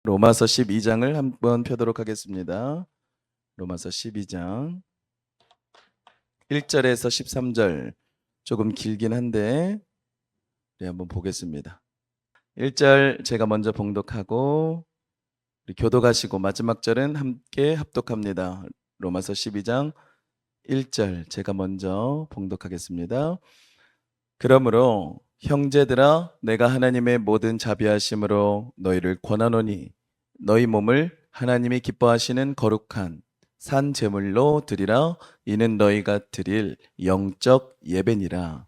로마서 12장을 한번 펴도록 하겠습니다. 로마서 12장 1절에서 13절 조금 길긴 한데 한번 보겠습니다. 1절 제가 먼저 봉독하고 우리 교독하시고 마지막 절은 함께 합독합니다. 로마서 12장 1절 제가 먼저 봉독하겠습니다. 그러므로 형제들아 내가 하나님의 모든 자비하심으로 너희를 권하노니 너희 몸을 하나님이 기뻐하시는 거룩한 산 제물로 드리라. 이는 너희가 드릴 영적 예배니라.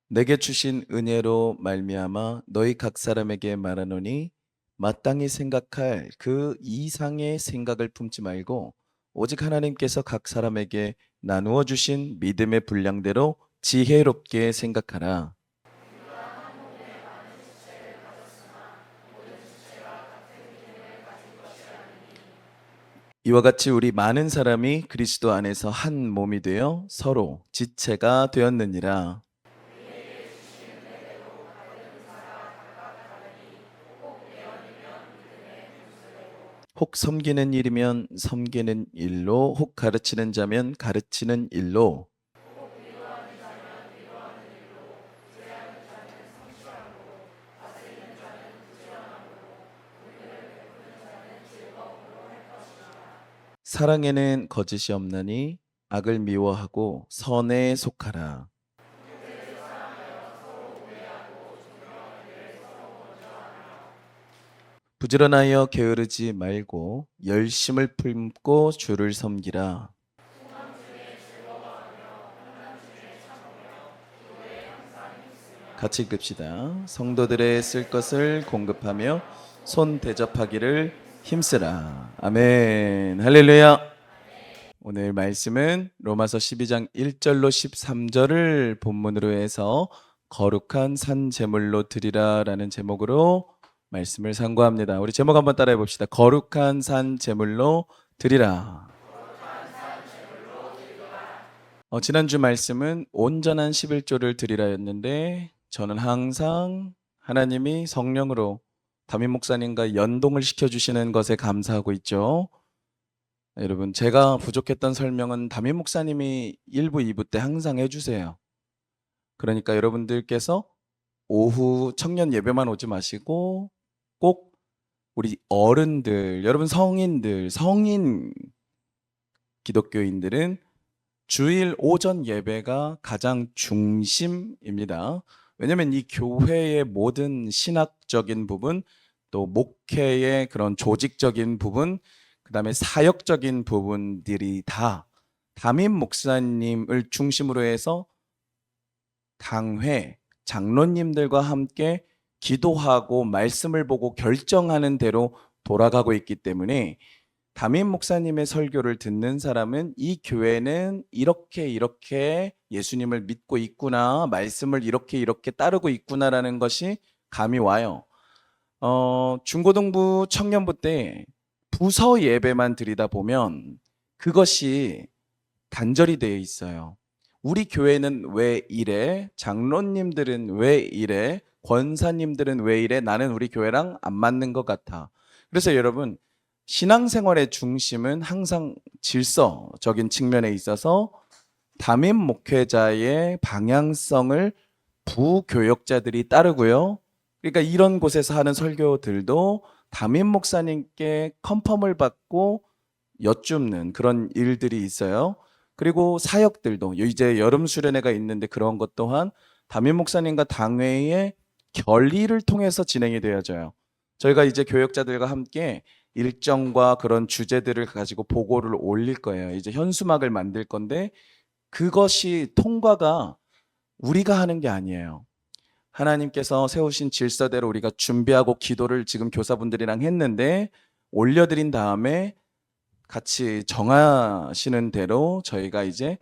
내게 주신 은혜로 말미암아 너희 각 사람에게 말하노니 마땅히 생각할 그 이상의 생각을 품지 말고 오직 하나님께서 각 사람에게 나누어 주신 믿음의 분량대로 지혜롭게 생각하라. 이와 같이 우리 많은 사람이 그리스도 안에서 한 몸이 되어 서로 지체가 되었느니라. 혹 섬기는 일이면 섬기는 일로, 혹 가르치는 자면 가르치는 일로, 사랑에는 거짓이 없나니 악을 미워하고 선에 속하라. 부지런하여 게으르지 말고 열심을 품고 주를 섬기라. 같이 읽읍시다. 성도들의 쓸 것을 공급하며 손 대접하기를 힘쓰라. 아멘. 할렐루야. 오늘 말씀은 로마서 12장 1절로 13절을 본문으로 해서 거룩한 산 제물로 드리라라는 제목으로 말씀을 상고합니다. 우리 제목 한번 따라해 봅시다. 거룩한 산 제물로 드리라. 지난주 말씀은 온전한 11조를 드리라였는데 저는 항상 하나님이 성령으로 담임 목사님과 연동을 시켜주시는 것에 감사하고 있죠. 여러분, 제가 부족했던 설명은 담임 목사님이 1부, 2부 때 항상 해주세요. 그러니까 여러분들께서 오후 청년 예배만 오지 마시고 꼭 우리 어른들, 여러분 성인들, 성인 기독교인들은 주일 오전 예배가 가장 중심입니다. 왜냐하면 이 교회의 모든 신학적인 부분, 또 목회의 그런 조직적인 부분, 그 다음에 사역적인 부분들이 다 담임 목사님을 중심으로 해서 당회, 장로님들과 함께 기도하고 말씀을 보고 결정하는 대로 돌아가고 있기 때문에 담임 목사님의 설교를 듣는 사람은 이 교회는 이렇게 예수님을 믿고 있구나, 말씀을 이렇게 따르고 있구나라는 것이 감이 와요. 중고등부 청년부 때 부서 예배만 드리다 보면 그것이 단절이 되어 있어요. 우리 교회는 왜 이래? 장로님들은 왜 이래? 권사님들은 왜 이래? 나는 우리 교회랑 안 맞는 것 같아. 그래서 여러분, 신앙생활의 중심은 항상 질서적인 측면에 있어서 담임 목회자의 방향성을 부교역자들이 따르고요. 그러니까 이런 곳에서 하는 설교들도 담임 목사님께 컨펌을 받고 여쭙는 그런 일들이 있어요. 그리고 사역들도 이제 여름 수련회가 있는데 그런 것 또한 담임 목사님과 당회의 결의를 통해서 진행이 되어져요. 저희가 이제 교역자들과 함께 일정과 그런 주제들을 가지고 보고를 올릴 거예요. 이제 현수막을 만들 건데 그것이 통과가 우리가 하는 게 아니에요. 하나님께서 세우신 질서대로 우리가 준비하고 기도를 지금 교사분들이랑 했는데 올려드린 다음에 같이 정하시는 대로 저희가 이제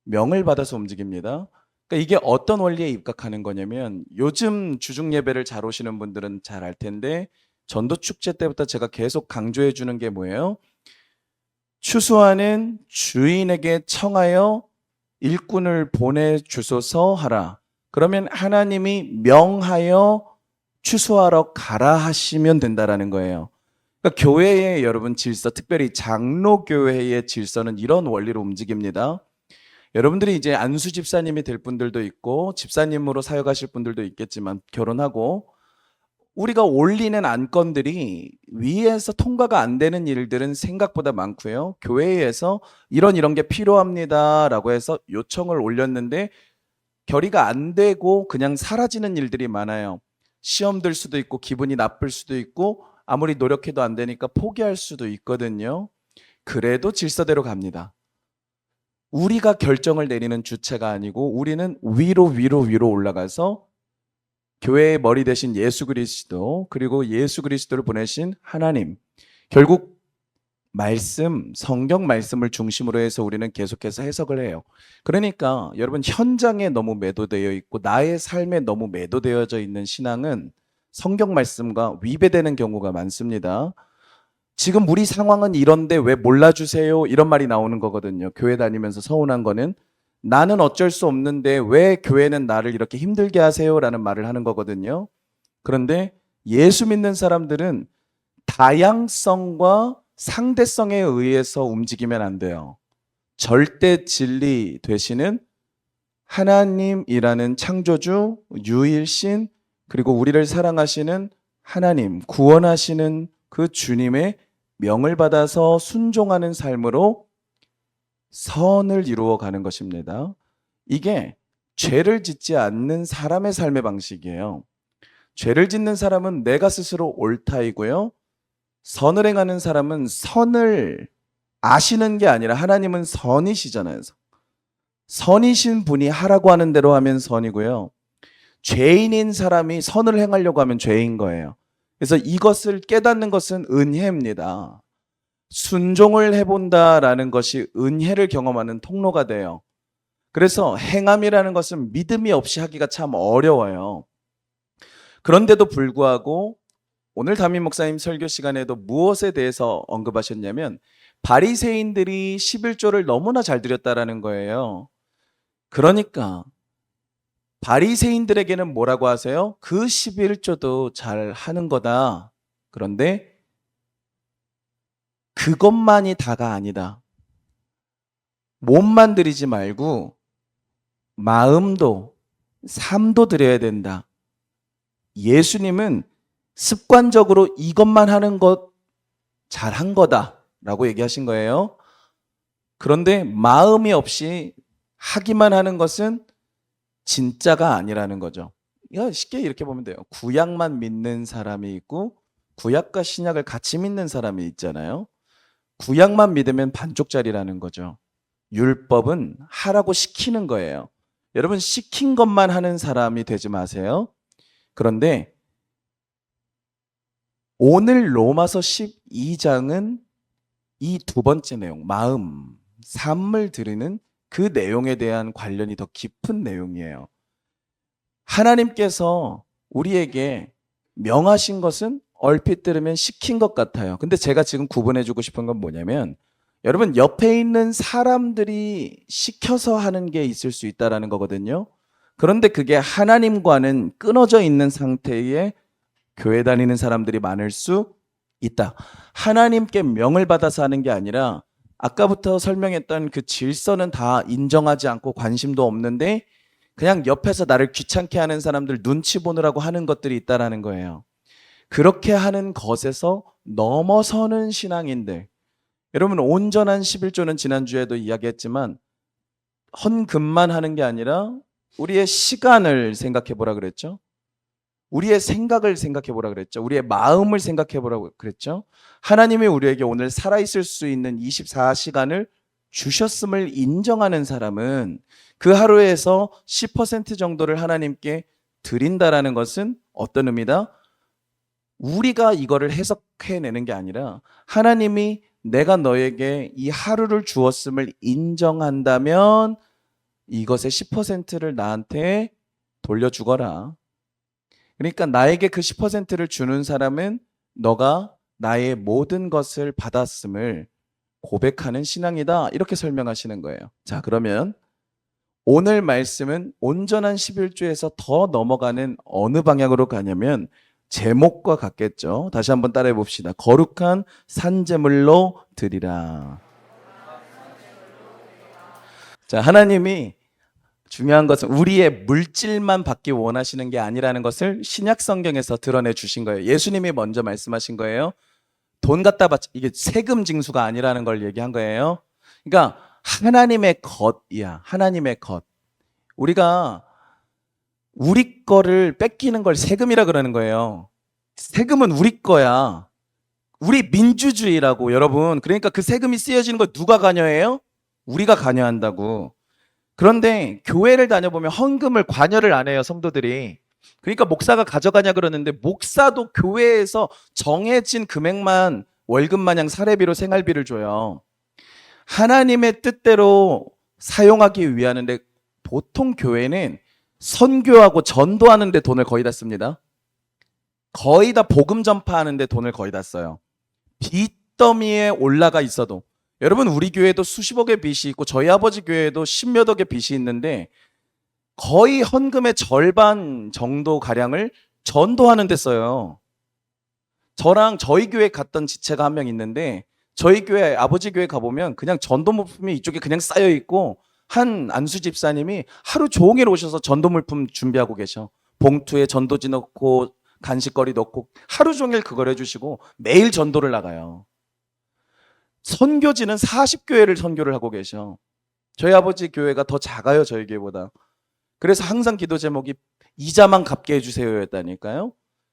명을 받아서 움직입니다. 그러니까 이게 어떤 원리에 입각하는 거냐면 요즘 주중 예배를 잘 오시는 분들은 잘 알 텐데 전도 축제 때부터 제가 계속 강조해 주는 게 뭐예요? 추수하는 주인에게 청하여 일꾼을 보내주소서 하라. 그러면 하나님이 명하여 추수하러 가라 하시면 된다라는 거예요. 그러니까 교회의 여러분 질서, 특별히 장로교회의 질서는 이런 원리로 움직입니다. 여러분들이 이제 안수 집사님이 될 분들도 있고 집사님으로 사역하실 분들도 있겠지만 결혼하고 우리가 올리는 안건들이 위에서 통과가 안 되는 일들은 생각보다 많고요. 교회에서 이런 게 필요합니다라고 해서 요청을 올렸는데 결의가 안 되고 그냥 사라지는 일들이 많아요. 시험 들 수도 있고 기분이 나쁠 수도 있고 아무리 노력해도 안 되니까 포기할 수도 있거든요. 그래도 질서대로 갑니다. 우리가 결정을 내리는 주체가 아니고 우리는 위로 올라가서 교회의 머리 대신 예수 그리스도, 그리고 예수 그리스도를 보내신 하나님, 결국 말씀, 성경 말씀을 중심으로 해서 우리는 계속해서 해석을 해요. 그러니까 여러분 현장에 너무 매도되어 있고 나의 삶에 너무 매도되어져 있는 신앙은 성경 말씀과 위배되는 경우가 많습니다. 지금 우리 상황은 이런데 왜 몰라주세요? 이런 말이 나오는 거거든요. 교회 다니면서 서운한 거는 나는 어쩔 수 없는데 왜 교회는 나를 이렇게 힘들게 하세요? 라는 말을 하는 거거든요. 그런데 예수 믿는 사람들은 다양성과 상대성에 의해서 움직이면 안 돼요. 절대 진리 되시는 하나님이라는 창조주, 유일신, 그리고 우리를 사랑하시는 하나님, 구원하시는 그 주님의 명을 받아서 순종하는 삶으로 선을 이루어 가는 것입니다. 이게 죄를 짓지 않는 사람의 삶의 방식이에요. 죄를 짓는 사람은 내가 스스로 옳다이고요. 선을 행하는 사람은 선을 아시는 게 아니라 하나님은 선이시잖아요. 선이신 분이 하라고 하는 대로 하면 선이고요. 죄인인 사람이 선을 행하려고 하면 죄인 거예요. 그래서 이것을 깨닫는 것은 은혜입니다. 순종을 해본다라는 것이 은혜를 경험하는 통로가 돼요. 그래서 행함이라는 것은 믿음이 없이 하기가 참 어려워요. 그런데도 불구하고 오늘 담임 목사님 설교 시간에도 무엇에 대해서 언급하셨냐면 바리새인들이 11조를 너무나 잘 드렸다라는 거예요. 그러니까 바리새인들에게는 뭐라고 하세요? 그 11조도 잘 하는 거다. 그런데 그것만이 다가 아니다. 몸만 드리지 말고 마음도 삶도 드려야 된다. 예수님은 습관적으로 이것만 하는 것 잘한 거다라고 얘기하신 거예요. 그런데 마음이 없이 하기만 하는 것은 진짜가 아니라는 거죠. 쉽게 이렇게 보면 돼요. 구약만 믿는 사람이 있고 구약과 신약을 같이 믿는 사람이 있잖아요. 구약만 믿으면 반쪽짜리라는 거죠. 율법은 하라고 시키는 거예요. 여러분 시킨 것만 하는 사람이 되지 마세요. 그런데 오늘 로마서 12장은 이 두 번째 내용, 마음, 삶을 드리는 그 내용에 대한 관련이 더 깊은 내용이에요. 하나님께서 우리에게 명하신 것은 얼핏 들으면 시킨 것 같아요. 근데 제가 지금 구분해주고 싶은 건 뭐냐면 여러분 옆에 있는 사람들이 시켜서 하는 게 있을 수 있다는 거거든요. 그런데 그게 하나님과는 끊어져 있는 상태의 교회 다니는 사람들이 많을 수 있다. 하나님께 명을 받아서 하는 게 아니라 아까부터 설명했던 그 질서는 다 인정하지 않고 관심도 없는데 그냥 옆에서 나를 귀찮게 하는 사람들 눈치 보느라고 하는 것들이 있다라는 거예요. 그렇게 하는 것에서 넘어서는 신앙인들. 여러분 온전한 11조는 지난주에도 이야기했지만 헌금만 하는 게 아니라 우리의 시간을 생각해 보라 그랬죠. 우리의 생각을 생각해 보라 그랬죠. 우리의 마음을 생각해 보라고 그랬죠. 하나님이 우리에게 오늘 살아있을 수 있는 24시간을 주셨음을 인정하는 사람은 그 하루에서 10% 정도를 하나님께 드린다라는 것은 어떤 의미다? 우리가 이거를 해석해내는 게 아니라 하나님이 내가 너에게 이 하루를 주었음을 인정한다면 이것의 10%를 나한테 돌려주거라. 그러니까 나에게 그 10%를 주는 사람은 너가 나의 모든 것을 받았음을 고백하는 신앙이다. 이렇게 설명하시는 거예요. 자, 그러면 오늘 말씀은 온전한 11조에서 더 넘어가는 어느 방향으로 가냐면 제목과 같겠죠. 다시 한번 따라해 봅시다. 거룩한 산제물로 드리라. 자, 하나님이 중요한 것은 우리의 물질만 받기 원하시는 게 아니라는 것을 신약 성경에서 드러내 주신 거예요. 예수님이 먼저 말씀하신 거예요. 돈 갖다 바쳐, 이게 세금 징수가 아니라는 걸 얘기한 거예요. 그러니까 하나님의 것이야. 하나님의 것. 우리가 우리 거를 뺏기는 걸 세금이라 그러는 거예요. 세금은 우리 거야. 우리 민주주의라고, 여러분. 그러니까 그 세금이 쓰여지는 거 누가 관여해요? 우리가 관여한다고. 그런데 교회를 다녀보면 헌금을 관여를 안 해요, 성도들이. 그러니까 목사가 가져가냐 그러는데 목사도 교회에서 정해진 금액만 월급 마냥 사례비로 생활비를 줘요. 하나님의 뜻대로 사용하기 위하는데 보통 교회는 선교하고 전도하는 데 돈을 거의 다 씁니다. 거의 다 복음 전파하는 데 돈을 거의 다 써요. 빚더미에 올라가 있어도, 여러분 우리 교회도 수십억의 빚이 있고 저희 아버지 교회에도 십몇 억의 빚이 있는데 거의 헌금의 절반 정도 가량을 전도하는 데 써요. 저랑 저희 교회 갔던 지체가 한 명 있는데 저희 교회 아버지 교회 가보면 그냥 전도 물품이 이쪽에 그냥 쌓여 있고 한 안수 집사님이 하루 종일 오셔서 전도 물품 준비하고 계셔. 봉투에 전도지 넣고 간식거리 넣고 하루 종일 그걸 해주시고 매일 전도를 나가요. 선교지는 40교회를 선교를 하고 계셔. 저희 아버지 교회가 더 작아요, 저희 교회보다. 그래서 항상 기도 제목이 이자만 갚게 해주세요였다니까요.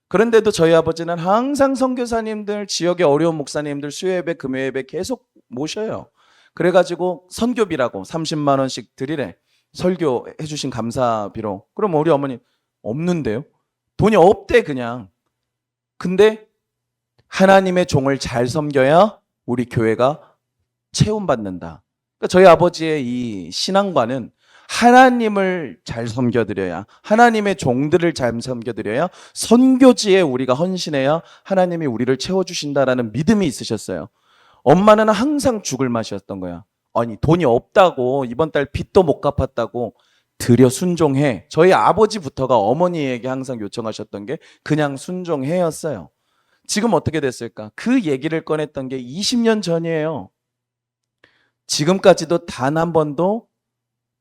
그런데도 저희 아버지는 항상 선교사님들, 지역의 어려운 목사님들 수요예배, 금요예배 계속 모셔요. 그래가지고 선교비라고 30만 원씩 드리래. 설교해 주신 감사비로. 그럼 우리 어머니 없는데요? 돈이 없대 그냥. 근데 하나님의 종을 잘 섬겨야 우리 교회가 채움받는다. 그러니까 저희 아버지의 이 신앙관은 하나님을 잘 섬겨드려야, 하나님의 종들을 잘 섬겨드려야, 선교지에 우리가 헌신해야 하나님이 우리를 채워주신다라는 믿음이 있으셨어요. 엄마는 항상 죽을 맛이었던 거야. 아니 돈이 없다고, 이번 달 빚도 못 갚았다고, 드려 순종해. 저희 아버지부터가 어머니에게 항상 요청하셨던 게 그냥 순종해였어요. 지금 어떻게 됐을까? 그 얘기를 꺼냈던 게 20년 전이에요. 지금까지도 단 한 번도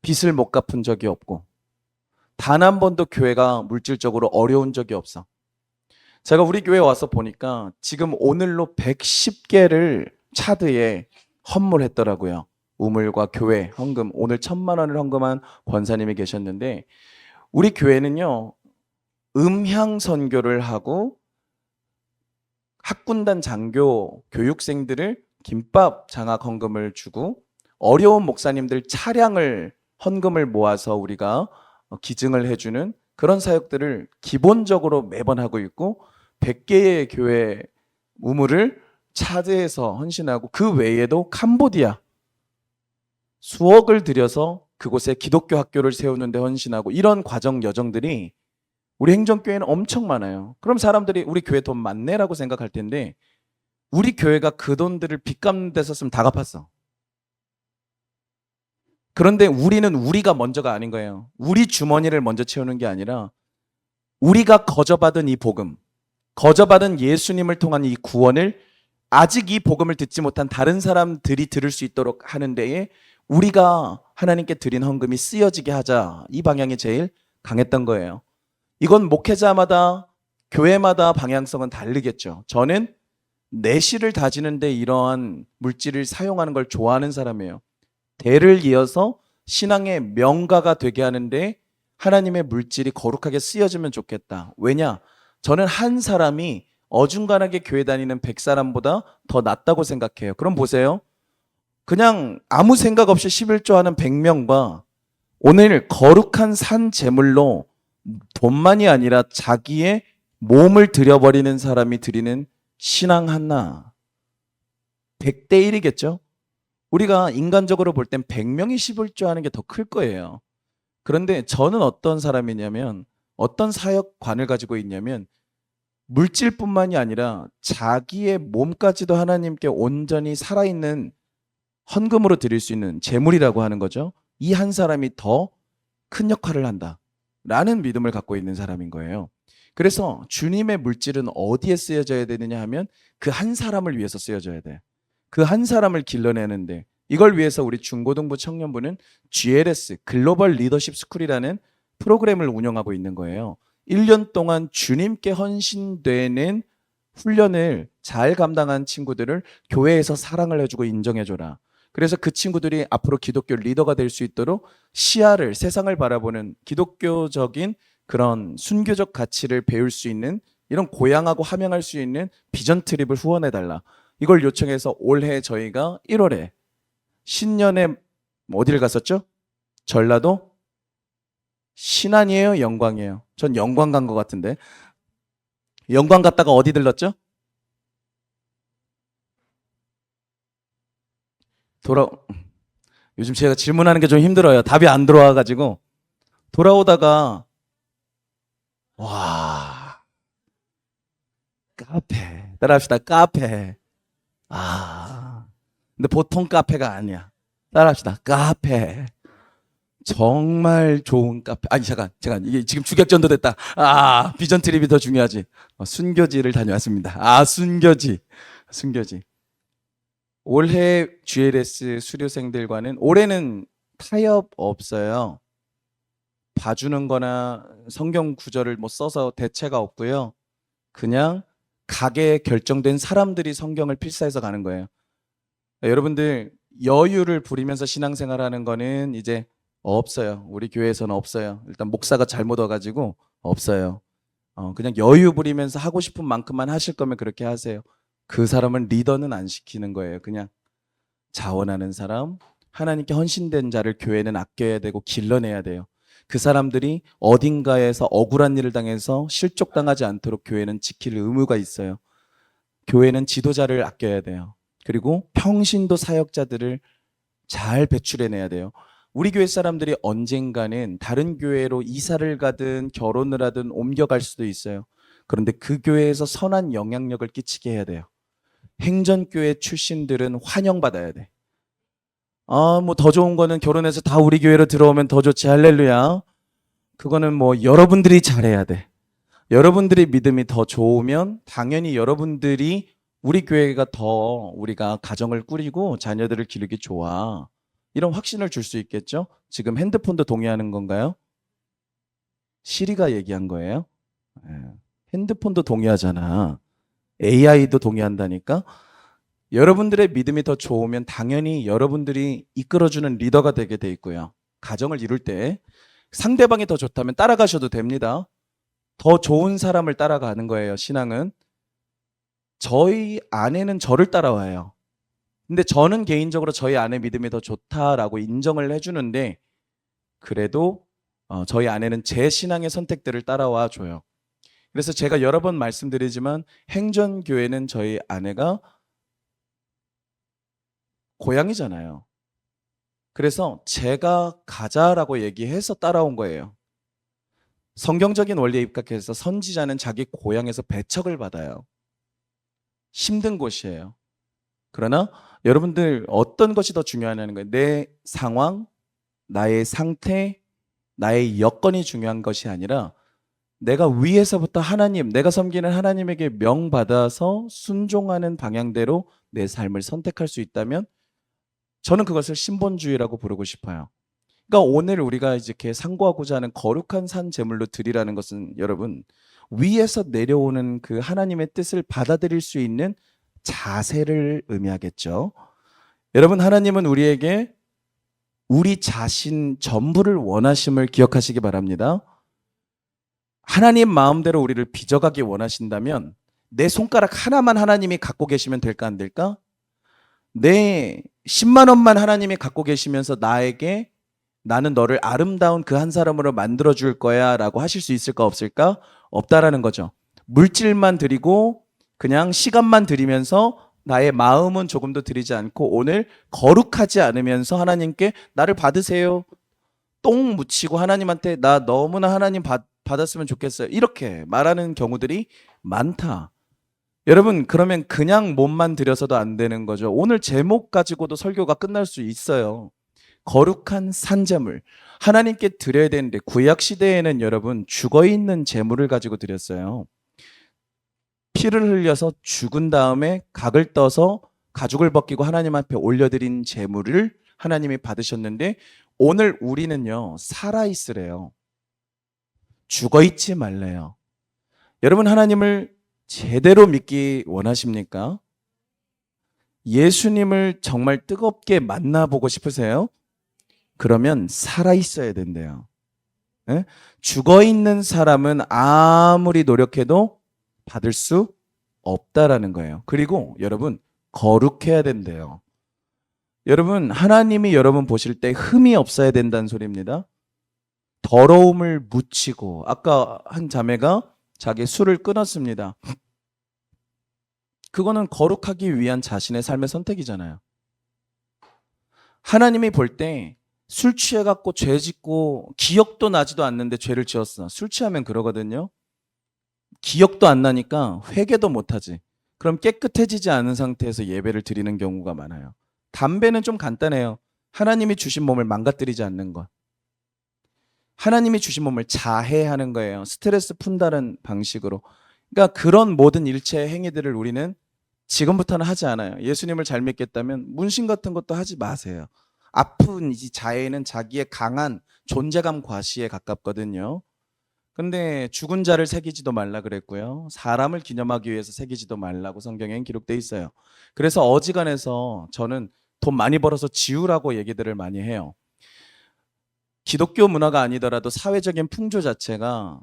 빚을 못 갚은 적이 없고 단 한 번도 교회가 물질적으로 어려운 적이 없어. 제가 우리 교회 와서 보니까 지금 오늘로 110개를 차드에 헌물했더라고요. 우물과 교회 헌금, 오늘 1,000만 원을 헌금한 권사님이 계셨는데 우리 교회는요 음향 선교를 하고 학군단 장교 교육생들을 김밥 장학 헌금을 주고 어려운 목사님들 차량을 헌금을 모아서 우리가 기증을 해주는 그런 사역들을 기본적으로 매번 하고 있고 100개의 교회 우물을 차드에서 헌신하고 그 외에도 캄보디아 수억을 들여서 그곳에 기독교 학교를 세우는 데 헌신하고 이런 과정 여정들이 우리 행정교회는 엄청 많아요. 그럼 사람들이 우리 교회 돈 많네라고 생각할 텐데 우리 교회가 그 돈들을 빚 갚는 데 썼으면 다 갚았어. 그런데 우리는 우리가 먼저가 아닌 거예요. 우리 주머니를 먼저 채우는 게 아니라 우리가 거저받은 이 복음, 거저받은 예수님을 통한 이 구원을 아직 이 복음을 듣지 못한 다른 사람들이 들을 수 있도록 하는 데에 우리가 하나님께 드린 헌금이 쓰여지게 하자. 이 방향이 제일 강했던 거예요. 이건 목회자마다 교회마다 방향성은 다르겠죠. 저는 내실을 다지는데 이러한 물질을 사용하는 걸 좋아하는 사람이에요. 대를 이어서 신앙의 명가가 되게 하는데 하나님의 물질이 거룩하게 쓰여지면 좋겠다. 왜냐? 저는 한 사람이 어중간하게 교회 다니는 100사람보다 더 낫다고 생각해요. 그럼 보세요. 그냥 아무 생각 없이 11조 하는 100명과 오늘 거룩한 산 제물로 돈만이 아니라 자기의 몸을 들여버리는 사람이 드리는 신앙 하나 100대 1이겠죠? 우리가 인간적으로 볼 땐 100명이 11조 하는 게 더 클 거예요. 그런데 저는 어떤 사람이냐면 어떤 사역관을 가지고 있냐면 물질뿐만이 아니라 자기의 몸까지도 하나님께 온전히 살아있는 헌금으로 드릴 수 있는 재물이라고 하는 거죠. 이 한 사람이 더 큰 역할을 한다라는 믿음을 갖고 있는 사람인 거예요. 그래서 주님의 물질은 어디에 쓰여져야 되느냐 하면 그 한 사람을 위해서 쓰여져야 돼. 그 한 사람을 길러내는데, 이걸 위해서 우리 중고등부 청년부는 GLS 글로벌 리더십 스쿨이라는 프로그램을 운영하고 있는 거예요. 1년 동안 주님께 헌신되는 훈련을 잘 감당한 친구들을 교회에서 사랑을 해주고 인정해줘라. 그래서 그 친구들이 앞으로 기독교 리더가 될 수 있도록 시야를, 세상을 바라보는 기독교적인 그런 순교적 가치를 배울 수 있는, 이런 고양하고 함양할 수 있는 비전 트립을 후원해달라. 이걸 요청해서 올해 저희가 1월에 신년에 어디를 갔었죠? 전라도? 신안이에요? 영광이에요? 전 영광 간 것 같은데. 영광 갔다가 어디 들렀죠? 요즘 제가 질문하는 게 좀 힘들어요. 답이 안 들어와가지고. 돌아오다가, 와, 카페. 따라합시다. 카페. 근데 보통 카페가 아니야. 따라합시다. 카페. 정말 좋은 카페. 아니, 잠깐. 이게 지금 주객전도 됐다. 비전 트립이 더 중요하지. 순교지를 다녀왔습니다. 순교지. 올해 GLS 수료생들과는, 올해는 타협 없어요. 봐주는 거나 성경 구절을 뭐 써서 대체가 없고요. 그냥 가게에 결정된 사람들이 성경을 필사해서 가는 거예요. 여러분들 여유를 부리면서 신앙생활하는 거는 이제 없어요. 우리 교회에서는 없어요. 일단 목사가 잘못 와가지고 없어요. 그냥 여유 부리면서 하고 싶은 만큼만 하실 거면 그렇게 하세요. 그 사람은 리더는 안 시키는 거예요. 그냥 자원하는 사람, 하나님께 헌신된 자를 교회는 아껴야 되고 길러내야 돼요. 그 사람들이 어딘가에서 억울한 일을 당해서 실족당하지 않도록 교회는 지킬 의무가 있어요. 교회는 지도자를 아껴야 돼요. 그리고 평신도 사역자들을 잘 배출해내야 돼요. 우리 교회 사람들이 언젠가는 다른 교회로 이사를 가든 결혼을 하든 옮겨갈 수도 있어요. 그런데 그 교회에서 선한 영향력을 끼치게 해야 돼요. 행전교회 출신들은 환영받아야 돼. 뭐 더 좋은 거는 결혼해서 다 우리 교회로 들어오면 더 좋지. 할렐루야. 그거는 뭐 여러분들이 잘해야 돼. 여러분들이 믿음이 더 좋으면 당연히 여러분들이 우리 교회가 더, 우리가 가정을 꾸리고 자녀들을 기르기 좋아. 이런 확신을 줄 수 있겠죠? 지금 핸드폰도 동의하는 건가요? 시리가 얘기한 거예요? 핸드폰도 동의하잖아. AI도 동의한다니까? 여러분들의 믿음이 더 좋으면 당연히 여러분들이 이끌어주는 리더가 되게 돼 있고요. 가정을 이룰 때 상대방이 더 좋다면 따라가셔도 됩니다. 더 좋은 사람을 따라가는 거예요, 신앙은. 저희 아내는 저를 따라와요. 근데 저는 개인적으로 저희 아내 믿음이 더 좋다라고 인정을 해주는데, 그래도 저희 아내는 제 신앙의 선택들을 따라와 줘요. 그래서 제가 여러 번 말씀드리지만 행전교회는 저희 아내가 고향이잖아요. 그래서 제가 가자라고 얘기해서 따라온 거예요. 성경적인 원리에 입각해서 선지자는 자기 고향에서 배척을 받아요. 힘든 곳이에요. 그러나 여러분들 어떤 것이 더 중요하냐는 거예요. 내 상황, 나의 상태, 나의 여건이 중요한 것이 아니라 내가 위에서부터 하나님, 내가 섬기는 하나님에게 명받아서 순종하는 방향대로 내 삶을 선택할 수 있다면 저는 그것을 신본주의라고 부르고 싶어요. 그러니까 오늘 우리가 이렇게 상고하고자 하는 거룩한 산 제물로 드리라는 것은, 여러분, 위에서 내려오는 그 하나님의 뜻을 받아들일 수 있는 자세를 의미하겠죠. 여러분, 하나님은 우리에게 우리 자신 전부를 원하심을 기억하시기 바랍니다. 하나님 마음대로 우리를 빚어가기 원하신다면 내 손가락 하나만 하나님이 갖고 계시면 될까 안 될까? 내 10만 원만 하나님이 갖고 계시면서 나에게 나는 너를 아름다운 그 한 사람으로 만들어줄 거야 라고 하실 수 있을까 없을까? 없다라는 거죠. 물질만 드리고 그냥 시간만 드리면서 나의 마음은 조금도 드리지 않고 오늘 거룩하지 않으면서 하나님께 나를 받으세요. 똥 묻히고 하나님한테 나 너무나 하나님 받았으면 좋겠어요. 이렇게 말하는 경우들이 많다. 여러분, 그러면 그냥 몸만 들여서도 안 되는 거죠. 오늘 제목 가지고도 설교가 끝날 수 있어요. 거룩한 산제물. 하나님께 드려야 되는데 구약 시대에는 여러분 죽어 있는 제물을 가지고 드렸어요. 피를 흘려서 죽은 다음에 각을 떠서 가죽을 벗기고 하나님 앞에 올려드린 제물을 하나님이 받으셨는데 오늘 우리는요 살아 있으래요. 죽어 있지 말래요. 여러분 하나님을 제대로 믿기 원하십니까? 예수님을 정말 뜨겁게 만나보고 싶으세요? 그러면 살아 있어야 된대요. 예? 죽어 있는 사람은 아무리 노력해도 받을 수 없다라는 거예요. 그리고 여러분 거룩해야 된대요. 여러분 하나님이 여러분 보실 때 흠이 없어야 된다는 소리입니다. 더러움을 묻히고 아까 한 자매가 자기 술을 끊었습니다. 그거는 거룩하기 위한 자신의 삶의 선택이잖아요. 하나님이 볼 때 술 취해갖고 죄 짓고 기억도 나지도 않는데 죄를 지었어. 술 취하면 그러거든요. 기억도 안 나니까 회개도 못하지. 그럼 깨끗해지지 않은 상태에서 예배를 드리는 경우가 많아요. 담배는 좀 간단해요. 하나님이 주신 몸을 망가뜨리지 않는 것. 하나님이 주신 몸을 자해하는 거예요. 스트레스 푼다는 방식으로. 그러니까 그런 모든 일체의 행위들을 우리는 지금부터는 하지 않아요. 예수님을 잘 믿겠다면 문신 같은 것도 하지 마세요. 아픈 이 자해는 자기의 강한 존재감 과시에 가깝거든요. 근데 죽은 자를 새기지도 말라 그랬고요. 사람을 기념하기 위해서 새기지도 말라고 성경엔 기록돼 있어요. 그래서 어지간해서 저는 돈 많이 벌어서 지우라고 얘기들을 많이 해요. 기독교 문화가 아니더라도 사회적인 풍조 자체가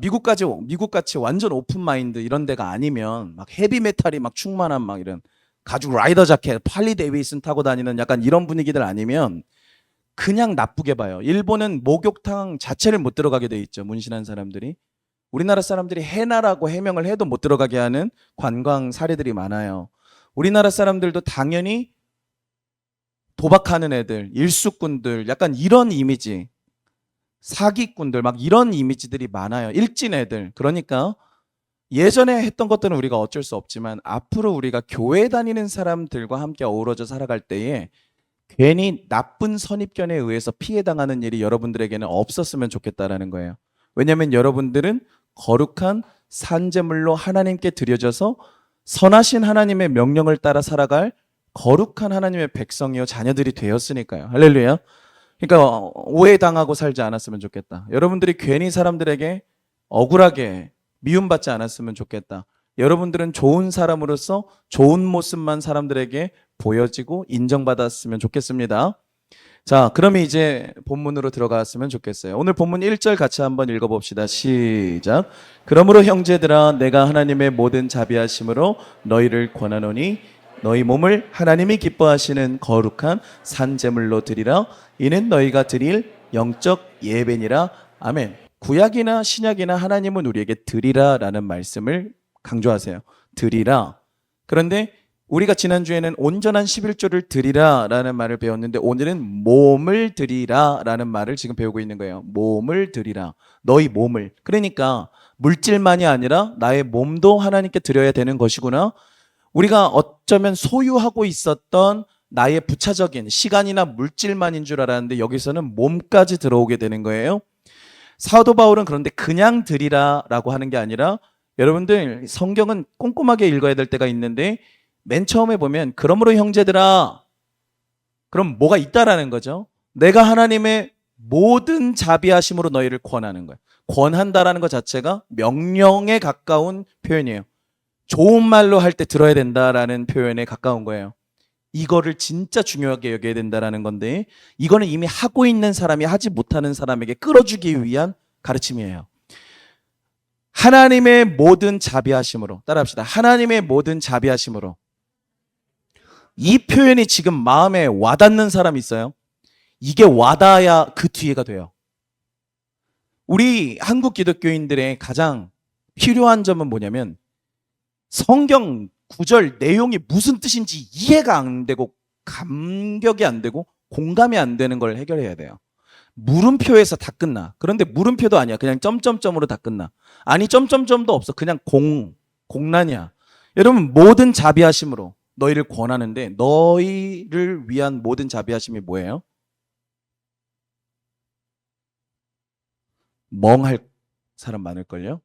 미국같이 완전 오픈 마인드 이런 데가 아니면 막 헤비메탈이 막 충만한 막 이런 가죽 라이더 자켓, 팔리 데이비슨 타고 다니는 약간 이런 분위기들 아니면 그냥 나쁘게 봐요. 일본은 목욕탕 자체를 못 들어가게 돼 있죠. 문신한 사람들이. 우리나라 사람들이 해나라고 해명을 해도 못 들어가게 하는 관광 사례들이 많아요. 우리나라 사람들도 당연히 도박하는 애들, 일수꾼들, 약간 이런 이미지, 사기꾼들, 막 이런 이미지들이 많아요. 일진 애들. 그러니까 예전에 했던 것들은 우리가 어쩔 수 없지만 앞으로 우리가 교회 다니는 사람들과 함께 어우러져 살아갈 때에 괜히 나쁜 선입견에 의해서 피해당하는 일이 여러분들에게는 없었으면 좋겠다라는 거예요. 왜냐하면 여러분들은 거룩한 산제물로 하나님께 드려져서 선하신 하나님의 명령을 따라 살아갈 거룩한 하나님의 백성이요 자녀들이 되었으니까요. 할렐루야. 그러니까 오해당하고 살지 않았으면 좋겠다. 여러분들이 괜히 사람들에게 억울하게 미움받지 않았으면 좋겠다. 여러분들은 좋은 사람으로서 좋은 모습만 사람들에게 보여지고 인정받았으면 좋겠습니다. 자, 그러면 이제 본문으로 들어갔으면 좋겠어요. 오늘 본문 1절 같이 한번 읽어봅시다. 시작. 그러므로 형제들아 내가 하나님의 모든 자비하심으로 너희를 권하노니 너희 몸을 하나님이 기뻐하시는 거룩한 산제물로 드리라. 이는 너희가 드릴 영적 예배니라. 아멘. 구약이나 신약이나 하나님은 우리에게 드리라라는 말씀을 강조하세요. 드리라. 그런데 우리가 지난주에는 온전한 11조를 드리라라는 말을 배웠는데 오늘은 몸을 드리라라는 말을 지금 배우고 있는 거예요. 몸을 드리라. 너희 몸을. 그러니까 물질만이 아니라 나의 몸도 하나님께 드려야 되는 것이구나. 우리가 어쩌면 소유하고 있었던 나의 부차적인 시간이나 물질만인 줄 알았는데 여기서는 몸까지 들어오게 되는 거예요. 사도 바울은 그런데 그냥 드리라라고 하는 게 아니라 여러분들 성경은 꼼꼼하게 읽어야 될 때가 있는데 맨 처음에 보면 그러므로 형제들아 그럼 뭐가 있다라는 거죠. 내가 하나님의 모든 자비하심으로 너희를 권하는 거예요. 권한다라는 것 자체가 명령에 가까운 표현이에요. 좋은 말로 할 때 들어야 된다라는 표현에 가까운 거예요. 이거를 진짜 중요하게 여겨야 된다라는 건데 이거는 이미 하고 있는 사람이 하지 못하는 사람에게 끌어주기 위한 가르침이에요. 하나님의 모든 자비하심으로 따라합시다. 하나님의 모든 자비하심으로. 이 표현이 지금 마음에 와닿는 사람이 있어요? 이게 와닿아야 그 뒤에가 돼요. 우리 한국 기독교인들의 가장 필요한 점은 뭐냐면 성경 구절 내용이 무슨 뜻인지 이해가 안 되고 감격이 안 되고 공감이 안 되는 걸 해결해야 돼요. 물음표에서 다 끝나. 그런데 물음표도 아니야. 그냥 점점점으로 다 끝나. 아니 점점점도 없어. 그냥 공란이야. 여러분, 모든 자비하심으로 너희를 권하는데 너희를 위한 모든 자비하심이 뭐예요? 멍할 사람 많을걸요?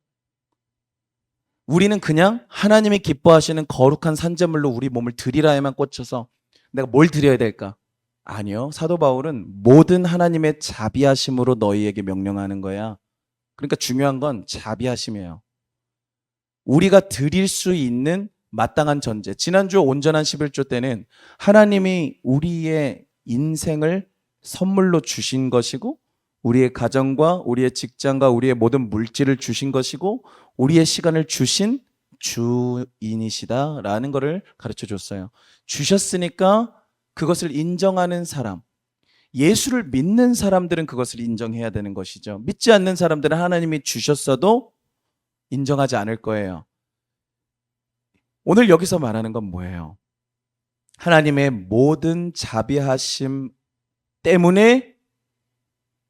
우리는 그냥 하나님이 기뻐하시는 거룩한 산재물로 우리 몸을 드리라에만 꽂혀서 내가 뭘 드려야 될까? 아니요. 사도 바울은 모든 하나님의 자비하심으로 너희에게 명령하는 거야. 그러니까 중요한 건 자비하심이에요. 우리가 드릴 수 있는 마땅한 전제. 지난주 온전한 11조 때는 하나님이 우리의 인생을 선물로 주신 것이고 우리의 가정과 우리의 직장과 우리의 모든 물질을 주신 것이고 우리의 시간을 주신 주인이시다라는 것을 가르쳐 줬어요. 주셨으니까 그것을 인정하는 사람, 예수를 믿는 사람들은 그것을 인정해야 되는 것이죠. 믿지 않는 사람들은 하나님이 주셨어도 인정하지 않을 거예요. 오늘 여기서 말하는 건 뭐예요? 하나님의 모든 자비하심 때문에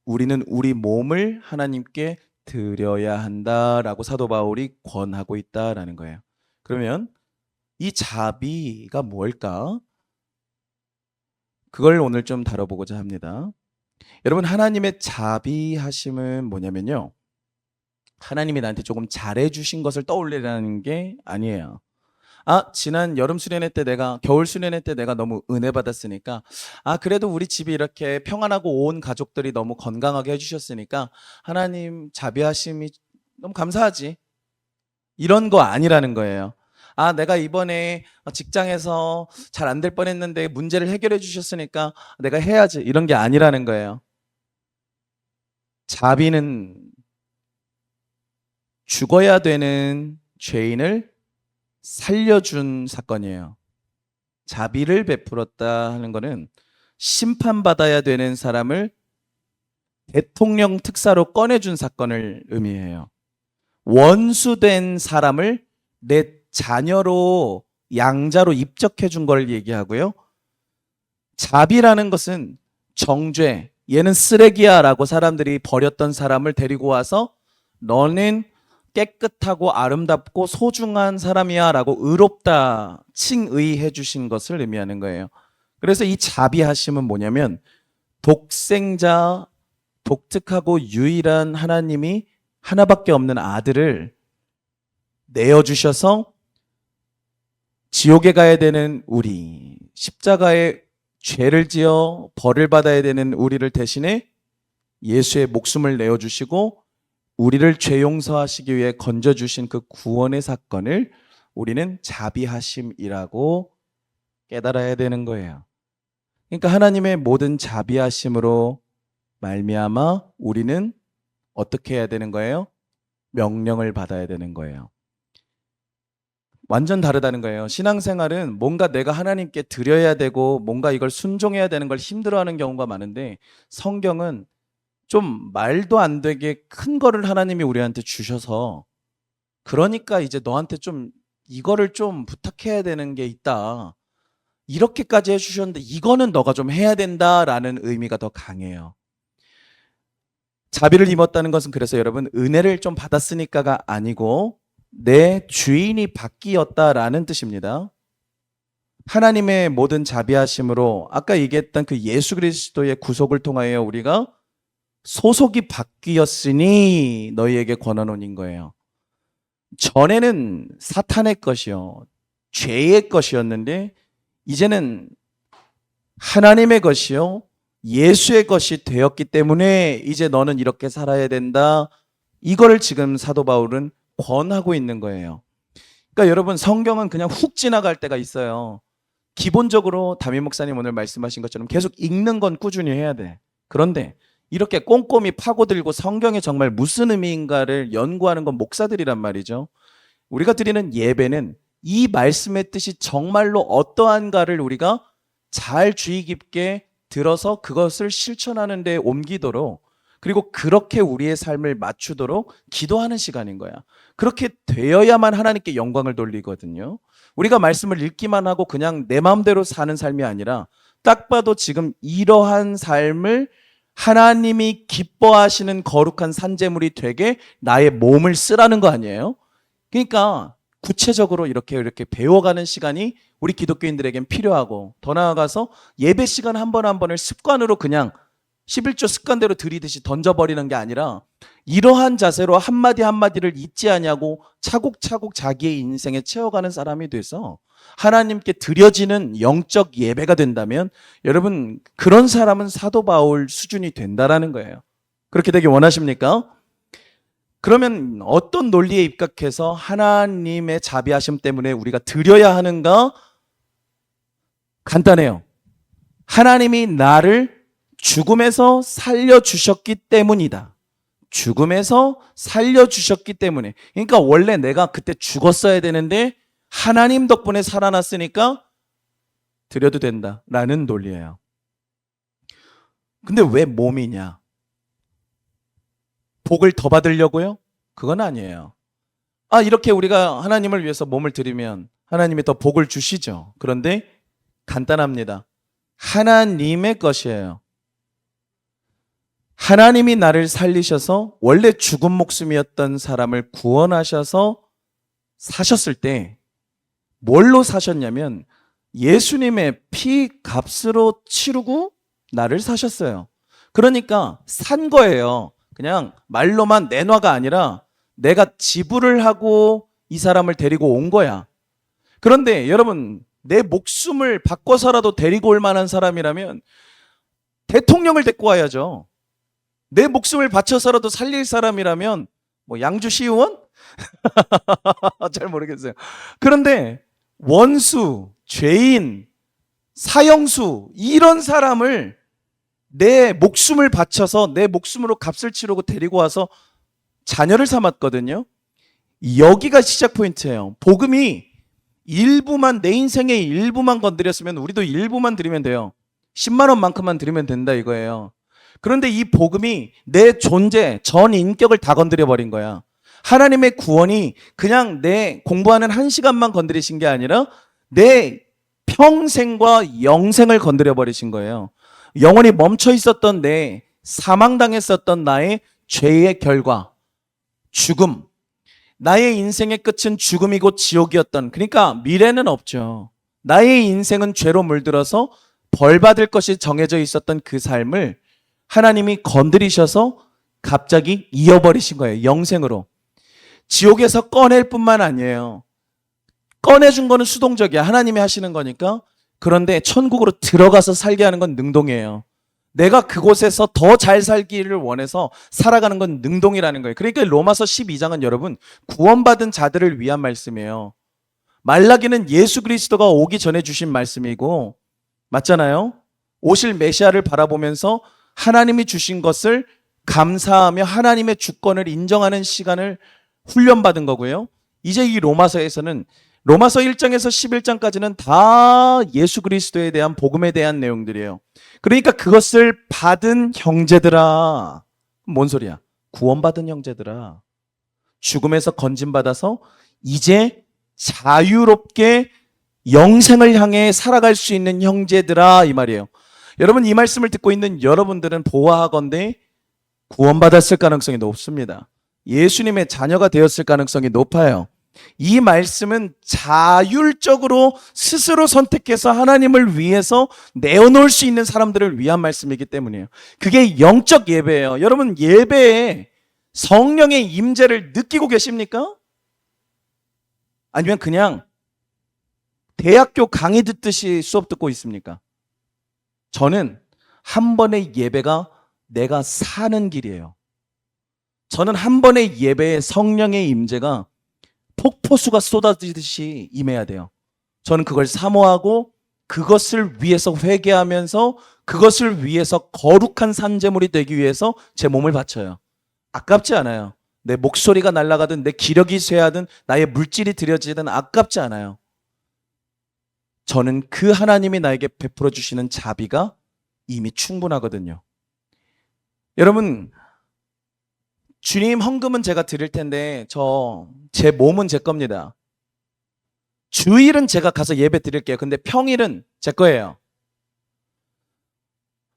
우리는 우리 몸을 하나님께 드려야 한다라고 사도 바울이 권하고 있다라는 거예요. 그러면 이 자비가 뭘까? 그걸 오늘 좀 다뤄보고자 합니다. 여러분, 하나님의 자비하심은 뭐냐면요. 하나님이 나한테 조금 잘해주신 것을 떠올리라는 게 아니에요. 지난 여름 수련회 때 겨울 수련회 때 내가 너무 은혜 받았으니까, 그래도 우리 집이 이렇게 평안하고 온 가족들이 너무 건강하게 해주셨으니까, 하나님 자비하심이 너무 감사하지. 이런 거 아니라는 거예요. 내가 이번에 직장에서 잘 안 될 뻔했는데 문제를 해결해 주셨으니까 내가 해야지. 이런 게 아니라는 거예요. 자비는 죽어야 되는 죄인을 살려준 사건이에요. 자비를 베풀었다 하는 것은 심판받아야 되는 사람을 대통령 특사로 꺼내준 사건을 의미해요. 원수된 사람을 내 자녀로 양자로 입적해 준 걸 얘기하고요. 자비라는 것은 정죄, 얘는 쓰레기야 라고 사람들이 버렸던 사람을 데리고 와서 너는 깨끗하고 아름답고 소중한 사람이야 라고 의롭다 칭의해 주신 것을 의미하는 거예요. 그래서 이 자비하심은 뭐냐면 독생자, 독특하고 유일한 하나님이 하나밖에 없는 아들을 내어주셔서 지옥에 가야 되는 우리, 십자가에 죄를 지어 벌을 받아야 되는 우리를 대신해 예수의 목숨을 내어주시고 우리를 죄 용서하시기 위해 건져주신 그 구원의 사건을 우리는 자비하심이라고 깨달아야 되는 거예요. 그러니까 하나님의 모든 자비하심으로 말미암아 우리는 어떻게 해야 되는 거예요? 명령을 받아야 되는 거예요. 완전 다르다는 거예요. 신앙생활은 뭔가 내가 하나님께 드려야 되고 뭔가 이걸 순종해야 되는 걸 힘들어하는 경우가 많은데 성경은 좀 말도 안 되게 큰 거를 하나님이 우리한테 주셔서 그러니까 이제 너한테 좀 이거를 좀 부탁해야 되는 게 있다. 이렇게까지 해주셨는데 이거는 너가 좀 해야 된다라는 의미가 더 강해요. 자비를 입었다는 것은 그래서 여러분 은혜를 좀 받았으니까가 아니고 내 주인이 바뀌었다라는 뜻입니다. 하나님의 모든 자비하심으로 아까 얘기했던 그 예수 그리스도의 구속을 통하여 우리가 소속이 바뀌었으니 너희에게 권하노니인 거예요. 전에는 사탄의 것이요 죄의 것이었는데 이제는 하나님의 것이요 예수의 것이 되었기 때문에 이제 너는 이렇게 살아야 된다. 이거를 지금 사도 바울은 권하고 있는 거예요. 그러니까 여러분 성경은 그냥 훅 지나갈 때가 있어요. 기본적으로 담임 목사님 오늘 말씀하신 것처럼 계속 읽는 건 꾸준히 해야 돼. 그런데 이렇게 꼼꼼히 파고들고 성경에 정말 무슨 의미인가를 연구하는 건 목사들이란 말이죠. 우리가 드리는 예배는 이 말씀의 뜻이 정말로 어떠한가를 우리가 잘 주의 깊게 들어서 그것을 실천하는 데 옮기도록 그리고 그렇게 우리의 삶을 맞추도록 기도하는 시간인 거야. 그렇게 되어야만 하나님께 영광을 돌리거든요. 우리가 말씀을 읽기만 하고 그냥 내 마음대로 사는 삶이 아니라 딱 봐도 지금 이러한 삶을 하나님이 기뻐하시는 거룩한 산재물이 되게 나의 몸을 쓰라는 거 아니에요? 그러니까 구체적으로 이렇게 배워가는 시간이 우리 기독교인들에겐 필요하고, 더 나아가서 예배 시간 한 번 한 번을 습관으로 그냥 11조 습관대로 들이듯이 던져버리는 게 아니라 이러한 자세로 한마디 한마디를 잊지 않냐고 차곡차곡 자기의 인생에 채워가는 사람이 돼서 하나님께 드려지는 영적 예배가 된다면, 여러분 그런 사람은 사도 바울 수준이 된다라는 거예요. 그렇게 되길 원하십니까? 그러면 어떤 논리에 입각해서 하나님의 자비하심 때문에 우리가 드려야 하는가? 간단해요. 하나님이 나를 죽음에서 살려주셨기 때문이다. 죽음에서 살려주셨기 때문에. 그러니까 원래 내가 그때 죽었어야 되는데 하나님 덕분에 살아났으니까 드려도 된다라는 논리예요. 근데 왜 몸이냐? 복을 더 받으려고요? 그건 아니에요. 이렇게 우리가 하나님을 위해서 몸을 드리면 하나님이 더 복을 주시죠. 그런데 간단합니다. 하나님의 것이에요. 하나님이 나를 살리셔서 원래 죽은 목숨이었던 사람을 구원하셔서 사셨을 때 뭘로 사셨냐면 예수님의 피 값으로 치르고 나를 사셨어요. 그러니까 산 거예요. 그냥 말로만 내놔가 아니라 내가 지불을 하고 이 사람을 데리고 온 거야. 그런데 여러분, 내 목숨을 바꿔서라도 데리고 올 만한 사람이라면 대통령을 데리고 와야죠. 내 목숨을 바쳐서라도 살릴 사람이라면 뭐 양주시의원? 잘 모르겠어요. 그런데 원수, 죄인, 사형수 이런 사람을 내 목숨을 바쳐서 내 목숨으로 값을 치르고 데리고 와서 자녀를 삼았거든요. 여기가 시작 포인트예요. 복음이 일부만, 내 인생의 일부만 건드렸으면 우리도 일부만 드리면 돼요. 10만 원만큼만 드리면 된다 이거예요. 그런데 이 복음이 내 존재, 전 인격을 다 건드려 버린 거야. 하나님의 구원이 그냥 내 공부하는 1시간만 건드리신 게 아니라 내 평생과 영생을 건드려 버리신 거예요. 영원히 멈춰 있었던 내, 사망당했었던 나의 죄의 결과, 죽음, 나의 인생의 끝은 죽음이고 지옥이었던, 그러니까 미래는 없죠. 나의 인생은 죄로 물들어서 벌 받을 것이 정해져 있었던 그 삶을 하나님이 건드리셔서 갑자기 이어버리신 거예요. 영생으로. 지옥에서 꺼낼 뿐만 아니에요. 꺼내준 거는 수동적이야. 하나님이 하시는 거니까. 그런데 천국으로 들어가서 살게 하는 건 능동이에요. 내가 그곳에서 더 잘 살기를 원해서 살아가는 건 능동이라는 거예요. 그러니까 로마서 12장은 여러분 구원받은 자들을 위한 말씀이에요. 말라기는 예수 그리스도가 오기 전에 주신 말씀이고, 맞잖아요? 오실 메시아를 바라보면서 하나님이 주신 것을 감사하며 하나님의 주권을 인정하는 시간을 훈련받은 거고요. 이제 이 로마서에서는 로마서 1장에서 11장까지는 다 예수 그리스도에 대한 복음에 대한 내용들이에요. 그러니까 그것을 받은 형제들아, 뭔 소리야? 구원받은 형제들아, 죽음에서 건진받아서 이제 자유롭게 영생을 향해 살아갈 수 있는 형제들아, 이 말이에요. 여러분, 이 말씀을 듣고 있는 여러분들은 보아하건대 구원받았을 가능성이 높습니다. 예수님의 자녀가 되었을 가능성이 높아요. 이 말씀은 자율적으로 스스로 선택해서 하나님을 위해서 내어놓을 수 있는 사람들을 위한 말씀이기 때문이에요. 그게 영적 예배예요. 여러분, 예배에 성령의 임재를 느끼고 계십니까? 아니면 그냥 대학교 강의 듣듯이 수업 듣고 있습니까? 저는 한 번의 예배가 내가 사는 길이에요. 저는 한 번의 예배에 성령의 임재가 폭포수가 쏟아지듯이 임해야 돼요. 저는 그걸 사모하고 그것을 위해서 회개하면서 그것을 위해서 거룩한 산제물이 되기 위해서 제 몸을 바쳐요. 아깝지 않아요. 내 목소리가 날아가든 내 기력이 쇠하든 나의 물질이 들여지든 아깝지 않아요. 저는 그 하나님이 나에게 베풀어 주시는 자비가 이미 충분하거든요. 여러분, 주님 헌금은 제가 드릴 텐데 제 몸은 제 겁니다. 주일은 제가 가서 예배 드릴게요. 근데 평일은 제 거예요.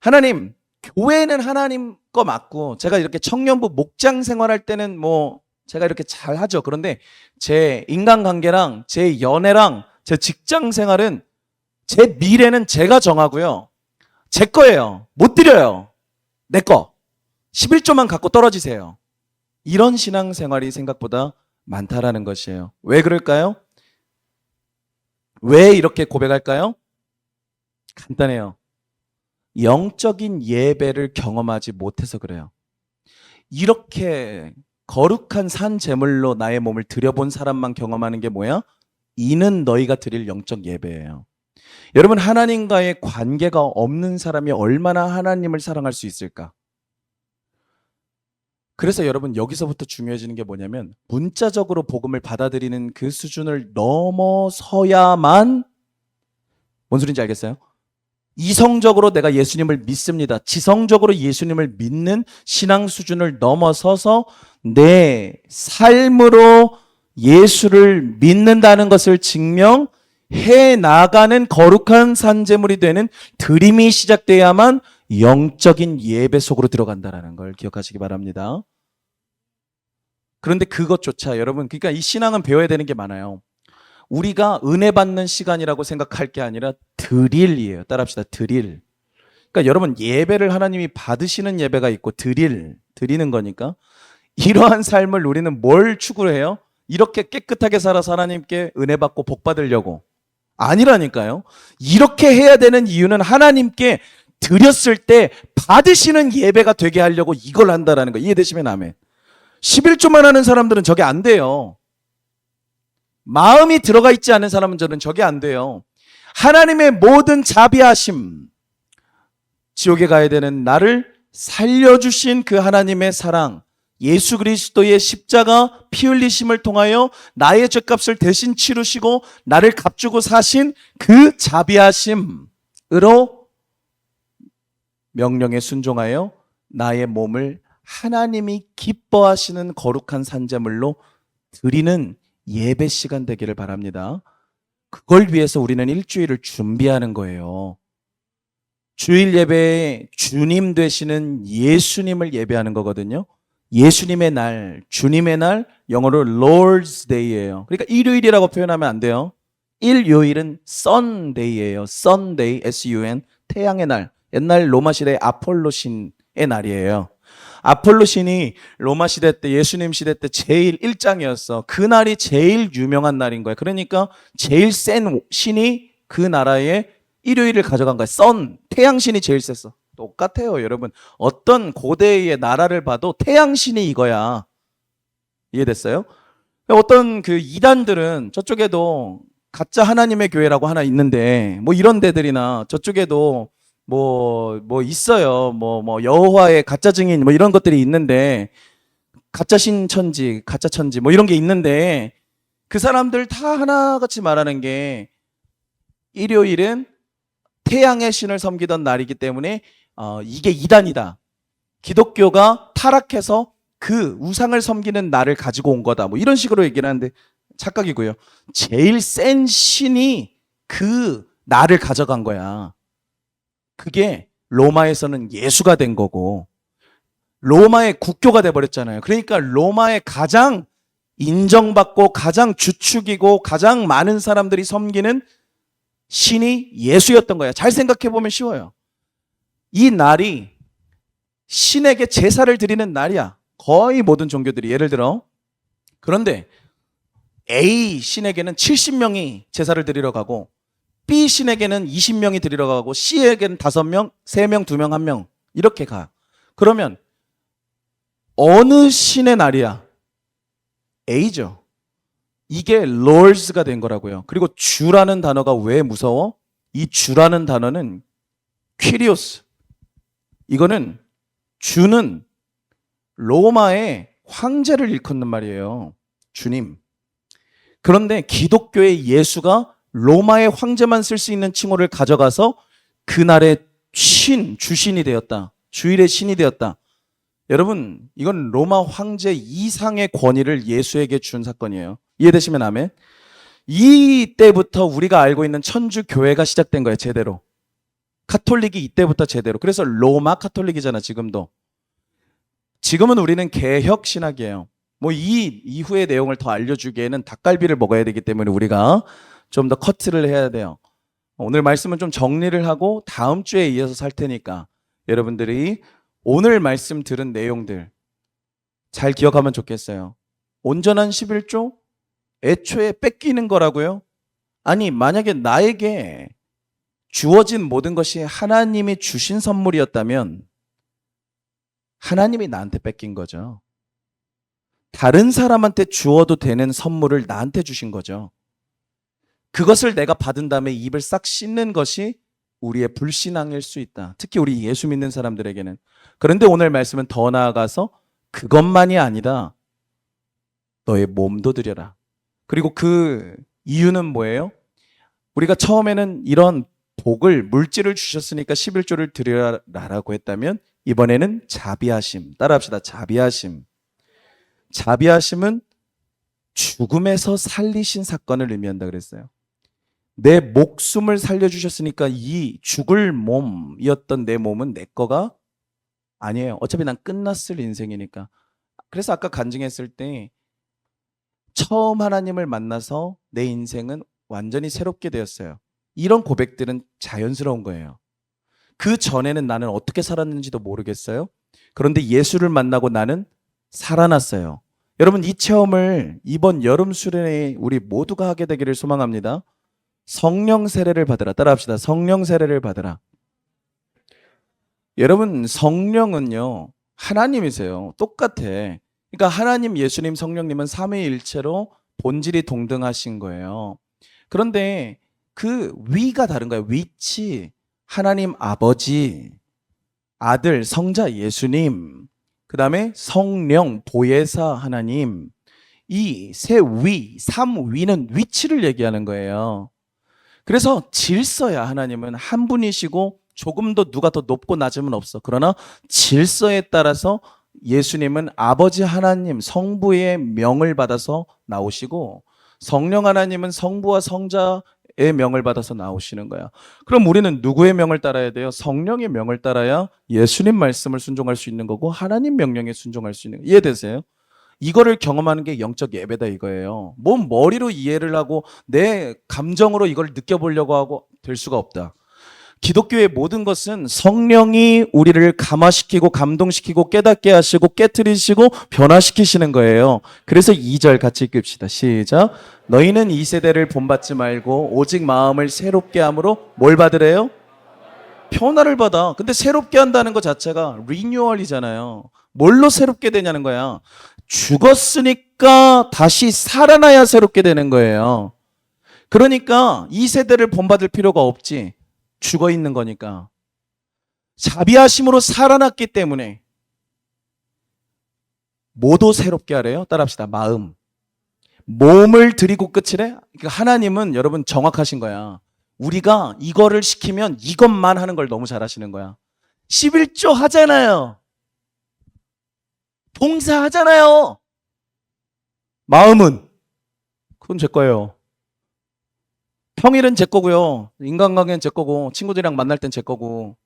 하나님, 교회는 하나님 거 맞고 제가 이렇게 청년부 목장 생활할 때는 뭐 제가 이렇게 잘 하죠. 그런데 제 인간관계랑 제 연애랑 제 직장 생활은 제 미래는 제가 정하고요. 제 거예요. 못 드려요. 내 거. 11조만 갖고 떨어지세요. 이런 신앙생활이 생각보다 많다라는 것이에요. 왜 그럴까요? 왜 이렇게 고백할까요? 간단해요. 영적인 예배를 경험하지 못해서 그래요. 이렇게 거룩한 산 제물로 나의 몸을 드려본 사람만 경험하는 게 뭐야? 이는 너희가 드릴 영적 예배예요. 여러분, 하나님과의 관계가 없는 사람이 얼마나 하나님을 사랑할 수 있을까? 그래서 여러분, 여기서부터 중요해지는 게 뭐냐면 문자적으로 복음을 받아들이는 그 수준을 넘어서야만, 뭔 소린지 알겠어요? 이성적으로 내가 예수님을 믿습니다. 지성적으로 예수님을 믿는 신앙 수준을 넘어서서 내 삶으로 예수를 믿는다는 것을 증명해 나가는 거룩한 산제물이 되는 드림이 시작돼야만 영적인 예배 속으로 들어간다는 걸 기억하시기 바랍니다. 그런데 그것조차 여러분, 그러니까 이 신앙은 배워야 되는 게 많아요. 우리가 은혜 받는 시간이라고 생각할 게 아니라 드릴이에요. 따라합시다. 드릴. 그러니까 여러분, 예배를 하나님이 받으시는 예배가 있고 드리는 거니까 이러한 삶을 우리는 뭘 추구해요? 이렇게 깨끗하게 살아서 하나님께 은혜 받고 복 받으려고. 아니라니까요. 이렇게 해야 되는 이유는 하나님께 드렸을 때 받으시는 예배가 되게 하려고 이걸 한다라는 거. 이해되시면 아멘. 11조만 하는 사람들은 저게 안 돼요. 마음이 들어가 있지 않은 사람은 저는 저게 안 돼요. 하나님의 모든 자비하심, 지옥에 가야 되는 나를 살려주신 그 하나님의 사랑, 예수 그리스도의 십자가 피 흘리심을 통하여 나의 죄값을 대신 치르시고 나를 값주고 사신 그 자비하심으로 명령에 순종하여 나의 몸을 하나님이 기뻐하시는 거룩한 산제물로 드리는 예배 시간 되기를 바랍니다. 그걸 위해서 우리는 일주일을 준비하는 거예요. 주일 예배에 주님 되시는 예수님을 예배하는 거거든요. 예수님의 날, 주님의 날, 영어로 Lord's Day예요. 그러니까 일요일이라고 표현하면 안 돼요. 일요일은 Sunday예요. Sunday, S-U-N, 태양의 날. 옛날 로마 시대 아폴로 신의 날이에요. 아폴로 신이 로마 시대 때, 예수님 시대 때 제일 일장이었어. 그 날이 제일 유명한 날인 거야. 그러니까 제일 센 신이 그 나라에 일요일을 가져간 거야. 태양신이 제일 셌어. 똑같아요, 여러분. 어떤 고대의 나라를 봐도 태양신이 이거야. 이해됐어요? 어떤 그 이단들은 저쪽에도 가짜 하나님의 교회라고 하나 있는데, 뭐 이런 데들이나 저쪽에도 뭐 있어요. 뭐 여호와의 가짜 증인 뭐 이런 것들이 있는데, 가짜 신천지, 가짜 천지 뭐 이런 게 있는데, 그 사람들 다 하나같이 말하는 게 일요일은 태양의 신을 섬기던 날이기 때문에 이게 이단이다. 기독교가 타락해서 그 우상을 섬기는 날을 가지고 온 거다. 뭐 이런 식으로 얘기를 하는데 착각이고요. 제일 센 신이 그 날을 가져간 거야. 그게 로마에서는 예수가 된 거고 로마의 국교가 돼버렸잖아요. 그러니까 로마의 가장 인정받고 가장 주축이고 가장 많은 사람들이 섬기는 신이 예수였던 거야. 잘 생각해보면 쉬워요. 이 날이 신에게 제사를 드리는 날이야. 거의 모든 종교들이. 예를 들어, 그런데 A 신에게는 70명이 제사를 드리러 가고 B 신에게는 20명이 드리러 가고 C에게는 5명, 3명, 2명, 1명 이렇게 가. 그러면 어느 신의 날이야? A죠. 이게 Lords가 된 거라고요. 그리고 주라는 단어가 왜 무서워? 이 주라는 단어는 퀴리오스. 이거는 주는 로마의 황제를 일컫는 말이에요. 주님. 그런데 기독교의 예수가 로마의 황제만 쓸 수 있는 칭호를 가져가서 그날의 주신이 되었다. 주일의 신이 되었다. 여러분, 이건 로마 황제 이상의 권위를 예수에게 준 사건이에요. 이해되시면 아멘. 이때부터 우리가 알고 있는 천주교회가 시작된 거예요. 제대로. 카톨릭이 이때부터 제대로. 그래서 로마 카톨릭이잖아. 지금도. 지금은 우리는 개혁 신학이에요. 뭐 이 이후의 내용을 더 알려주기에는 닭갈비를 먹어야 되기 때문에 우리가 좀 더 커트를 해야 돼요. 오늘 말씀은 좀 정리를 하고 다음 주에 이어서 살 테니까 여러분들이 오늘 말씀 들은 내용들 잘 기억하면 좋겠어요. 온전한 11조? 애초에 뺏기는 거라고요? 아니, 만약에 나에게 주어진 모든 것이 하나님이 주신 선물이었다면 하나님이 나한테 뺏긴 거죠. 다른 사람한테 주어도 되는 선물을 나한테 주신 거죠. 그것을 내가 받은 다음에 입을 싹 씻는 것이 우리의 불신앙일 수 있다. 특히 우리 예수 믿는 사람들에게는. 그런데 오늘 말씀은 더 나아가서 그것만이 아니라 너의 몸도 드려라. 그리고 그 이유는 뭐예요? 우리가 처음에는 이런 복을, 물질을 주셨으니까 11조를 드려라라고 했다면 이번에는 자비하심. 따라합시다. 자비하심. 자비하심은 죽음에서 살리신 사건을 의미한다 그랬어요. 내 목숨을 살려주셨으니까 이 죽을 몸이었던 내 몸은 내 거가 아니에요. 어차피 난 끝났을 인생이니까. 그래서 아까 간증했을 때 처음 하나님을 만나서 내 인생은 완전히 새롭게 되었어요. 이런 고백들은 자연스러운 거예요. 그 전에는 나는 어떻게 살았는지도 모르겠어요. 그런데 예수를 만나고 나는 살아났어요. 여러분 이 체험을 이번 여름 수련회 우리 모두가 하게 되기를 소망합니다. 성령 세례를 받으라. 따라합시다. 성령 세례를 받으라. 여러분 성령은요 하나님이세요. 똑같아. 그러니까 하나님, 예수님, 성령님은 삼위일체로 본질이 동등하신 거예요. 그런데 그 위가 다른 거예요. 위치. 하나님 아버지, 아들, 성자 예수님, 그 다음에 성령, 보혜사 하나님. 이 세 위, 삼위는 위치를 얘기하는 거예요. 그래서 질서야 하나님은 한 분이시고 조금도 누가 더 높고 낮음은 없어. 그러나 질서에 따라서 예수님은 아버지 하나님 성부의 명을 받아서 나오시고 성령 하나님은 성부와 성자의 명을 받아서 나오시는 거야. 그럼 우리는 누구의 명을 따라야 돼요? 성령의 명을 따라야 예수님 말씀을 순종할 수 있는 거고 하나님 명령에 순종할 수 있는 거예요. 이해되세요? 이거를 경험하는 게 영적 예배다 이거예요. 몸 머리로 이해를 하고 내 감정으로 이걸 느껴보려고 하고 될 수가 없다. 기독교의 모든 것은 성령이 우리를 감화시키고 감동시키고 깨닫게 하시고 깨트리시고 변화시키시는 거예요. 그래서 2절 같이 읽읍시다. 시작. 너희는 이 세대를 본받지 말고 오직 마음을 새롭게 함으로 뭘 받으래요? 변화를 받아. 근데 새롭게 한다는 것 자체가 리뉴얼이잖아요. 뭘로 새롭게 되냐는 거야. 죽었으니까 다시 살아나야 새롭게 되는 거예요. 그러니까 이 세대를 본받을 필요가 없지. 죽어 있는 거니까. 자비하심으로 살아났기 때문에 뭐도 새롭게 하래요? 따라합시다. 마음. 몸을 드리고 끝이래? 그러니까 하나님은 여러분 정확하신 거야. 우리가 이거를 시키면 이것만 하는 걸 너무 잘하시는 거야. 11조 하잖아요. 봉사하잖아요. 마음은 그건 제 거예요. 평일은 제 거고요. 인간관계는 제 거고 친구들이랑 만날 땐 제 거고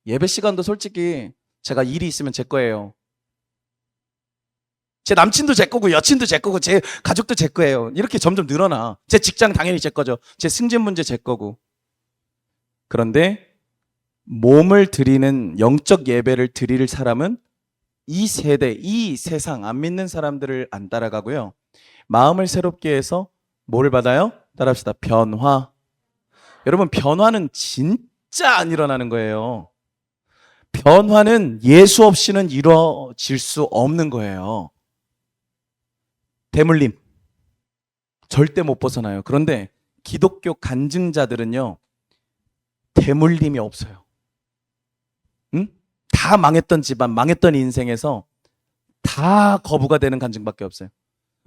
예배 시간도 솔직히 제가 일이 있으면 제 거예요. 제 남친도 제 거고 여친도 제 거고 제 가족도 제 거예요. 이렇게 점점 늘어나. 제 직장 당연히 제 거죠. 제 승진 문제 제 거고. 그런데 몸을 드리는 영적 예배를 드릴 사람은 이 세대, 이 세상 안 믿는 사람들을 안 따라가고요. 마음을 새롭게 해서 뭐를 받아요? 따라합시다. 변화. 여러분 변화는 진짜 안 일어나는 거예요. 변화는 예수 없이는 이루어질 수 없는 거예요. 대물림. 절대 못 벗어나요. 그런데 기독교 간증자들은요. 대물림이 없어요. 응? 다 망했던 집안, 망했던 인생에서 다 거부가 되는 간증밖에 없어요.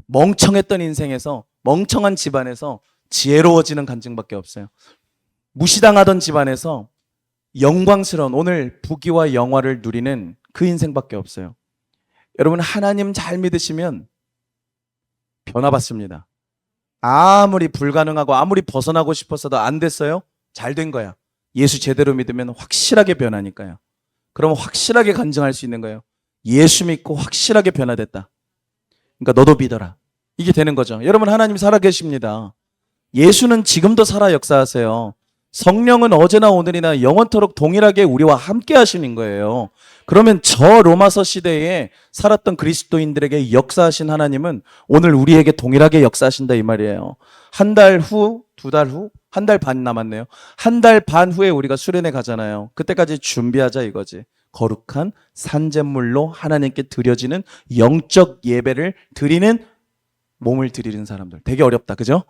멍청했던 인생에서, 멍청한 집안에서 지혜로워지는 간증밖에 없어요. 무시당하던 집안에서 영광스러운 오늘 부귀와 영화를 누리는 그 인생밖에 없어요. 여러분 하나님 잘 믿으시면 변화받습니다. 아무리 불가능하고 아무리 벗어나고 싶었어도 안 됐어요? 잘 된 거야. 예수 제대로 믿으면 확실하게 변하니까요. 그러면 확실하게 간증할 수 있는 거예요. 예수 믿고 확실하게 변화됐다. 그러니까 너도 믿어라. 이게 되는 거죠. 여러분, 하나님 살아계십니다. 예수는 지금도 살아 역사하세요. 성령은 어제나 오늘이나 영원토록 동일하게 우리와 함께 하시는 거예요. 그러면 저 로마서 시대에 살았던 그리스도인들에게 역사하신 하나님은 오늘 우리에게 동일하게 역사하신다 이 말이에요. 한 달 후, 두 달 후, 한 달 반 남았네요. 한 달 반 후에 우리가 수련회 가잖아요. 그때까지 준비하자 이거지. 거룩한 산제물로 하나님께 드려지는 영적 예배를 드리는, 몸을 드리는 사람들. 되게 어렵다, 그죠?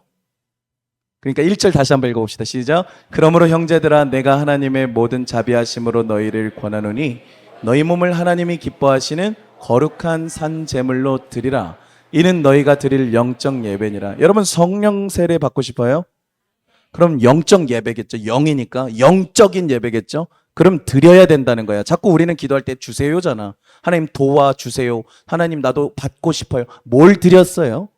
그러니까 1절 다시 한번 읽어봅시다. 시작. 그러므로 형제들아, 내가 하나님의 모든 자비하심으로 너희를 권하노니 너희 몸을 하나님이 기뻐하시는 거룩한 산 제물로 드리라. 이는 너희가 드릴 영적 예배니라. 여러분, 성령 세례 받고 싶어요? 그럼 영적 예배겠죠. 영이니까 영적인 예배겠죠. 그럼 드려야 된다는 거야. 자꾸 우리는 기도할 때 주세요잖아. 하나님 도와주세요. 하나님 나도 받고 싶어요. 뭘 드렸어요?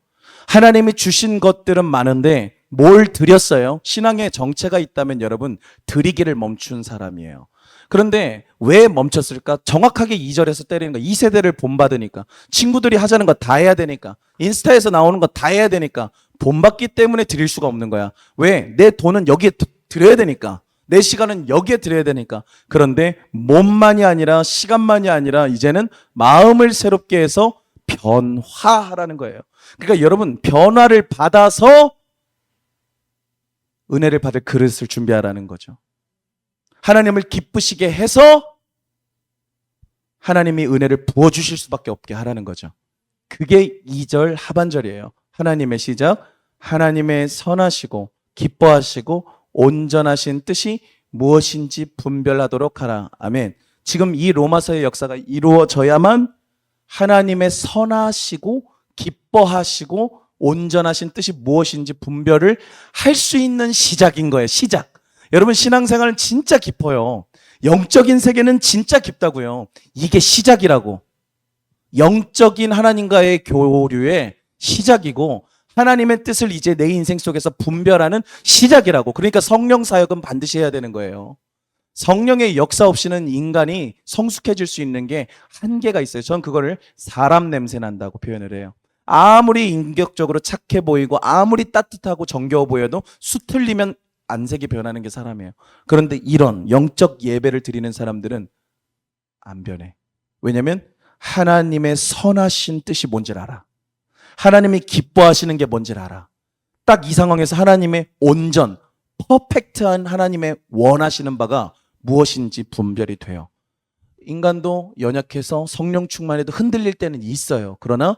하나님이 주신 것들은 많은데 뭘 드렸어요? 신앙에 정체가 있다면 여러분, 드리기를 멈춘 사람이에요. 그런데 왜 멈췄을까? 정확하게 2절에서 때리는 거. 2세대를 본받으니까. 친구들이 하자는 거 다 해야 되니까. 인스타에서 나오는 거 다 해야 되니까. 본받기 때문에 드릴 수가 없는 거야. 왜? 내 돈은 여기에 드려야 되니까. 내 시간은 여기에 드려야 되니까. 그런데 몸만이 아니라 시간만이 아니라 이제는 마음을 새롭게 해서 변화하라는 거예요. 그러니까 여러분, 변화를 받아서 은혜를 받을 그릇을 준비하라는 거죠. 하나님을 기쁘시게 해서 하나님이 은혜를 부어주실 수밖에 없게 하라는 거죠. 그게 2절 하반절이에요. 하나님의 시작. 하나님의 선하시고 기뻐하시고 온전하신 뜻이 무엇인지 분별하도록 하라. 아멘. 지금 이 로마서의 역사가 이루어져야만 하나님의 선하시고 기뻐하시고 온전하신 뜻이 무엇인지 분별을 할 수 있는 시작인 거예요. 시작. 여러분, 신앙생활은 진짜 깊어요. 영적인 세계는 진짜 깊다고요. 이게 시작이라고. 영적인 하나님과의 교류의 시작이고 하나님의 뜻을 이제 내 인생 속에서 분별하는 시작이라고. 그러니까 성령 사역은 반드시 해야 되는 거예요. 성령의 역사 없이는 인간이 성숙해질 수 있는 게 한계가 있어요. 전 그거를 사람 냄새 난다고 표현을 해요. 아무리 인격적으로 착해 보이고 아무리 따뜻하고 정겨워 보여도 수틀리면 안색이 변하는 게 사람이에요. 그런데 이런 영적 예배를 드리는 사람들은 안 변해. 왜냐하면 하나님의 선하신 뜻이 뭔지를 알아. 하나님이 기뻐하시는 게 뭔지를 알아. 딱 이 상황에서 하나님의 온전, 퍼펙트한 하나님의 원하시는 바가 무엇인지 분별이 돼요. 인간도 연약해서 성령 충만해도 흔들릴 때는 있어요. 그러나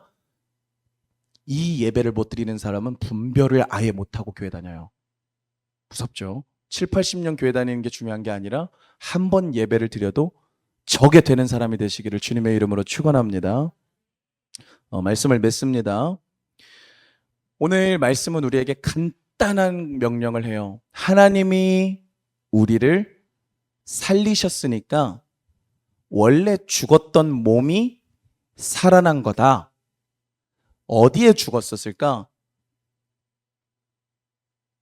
이 예배를 못 드리는 사람은 분별을 아예 못하고 교회 다녀요. 무섭죠? 7, 80년 교회 다니는 게 중요한 게 아니라 한 번 예배를 드려도 저게 되는 사람이 되시기를 주님의 이름으로 축원합니다. 말씀을 맺습니다. 오늘 말씀은 우리에게 간단한 명령을 해요. 하나님이 우리를 살리셨으니까 원래 죽었던 몸이 살아난 거다. 어디에 죽었었을까?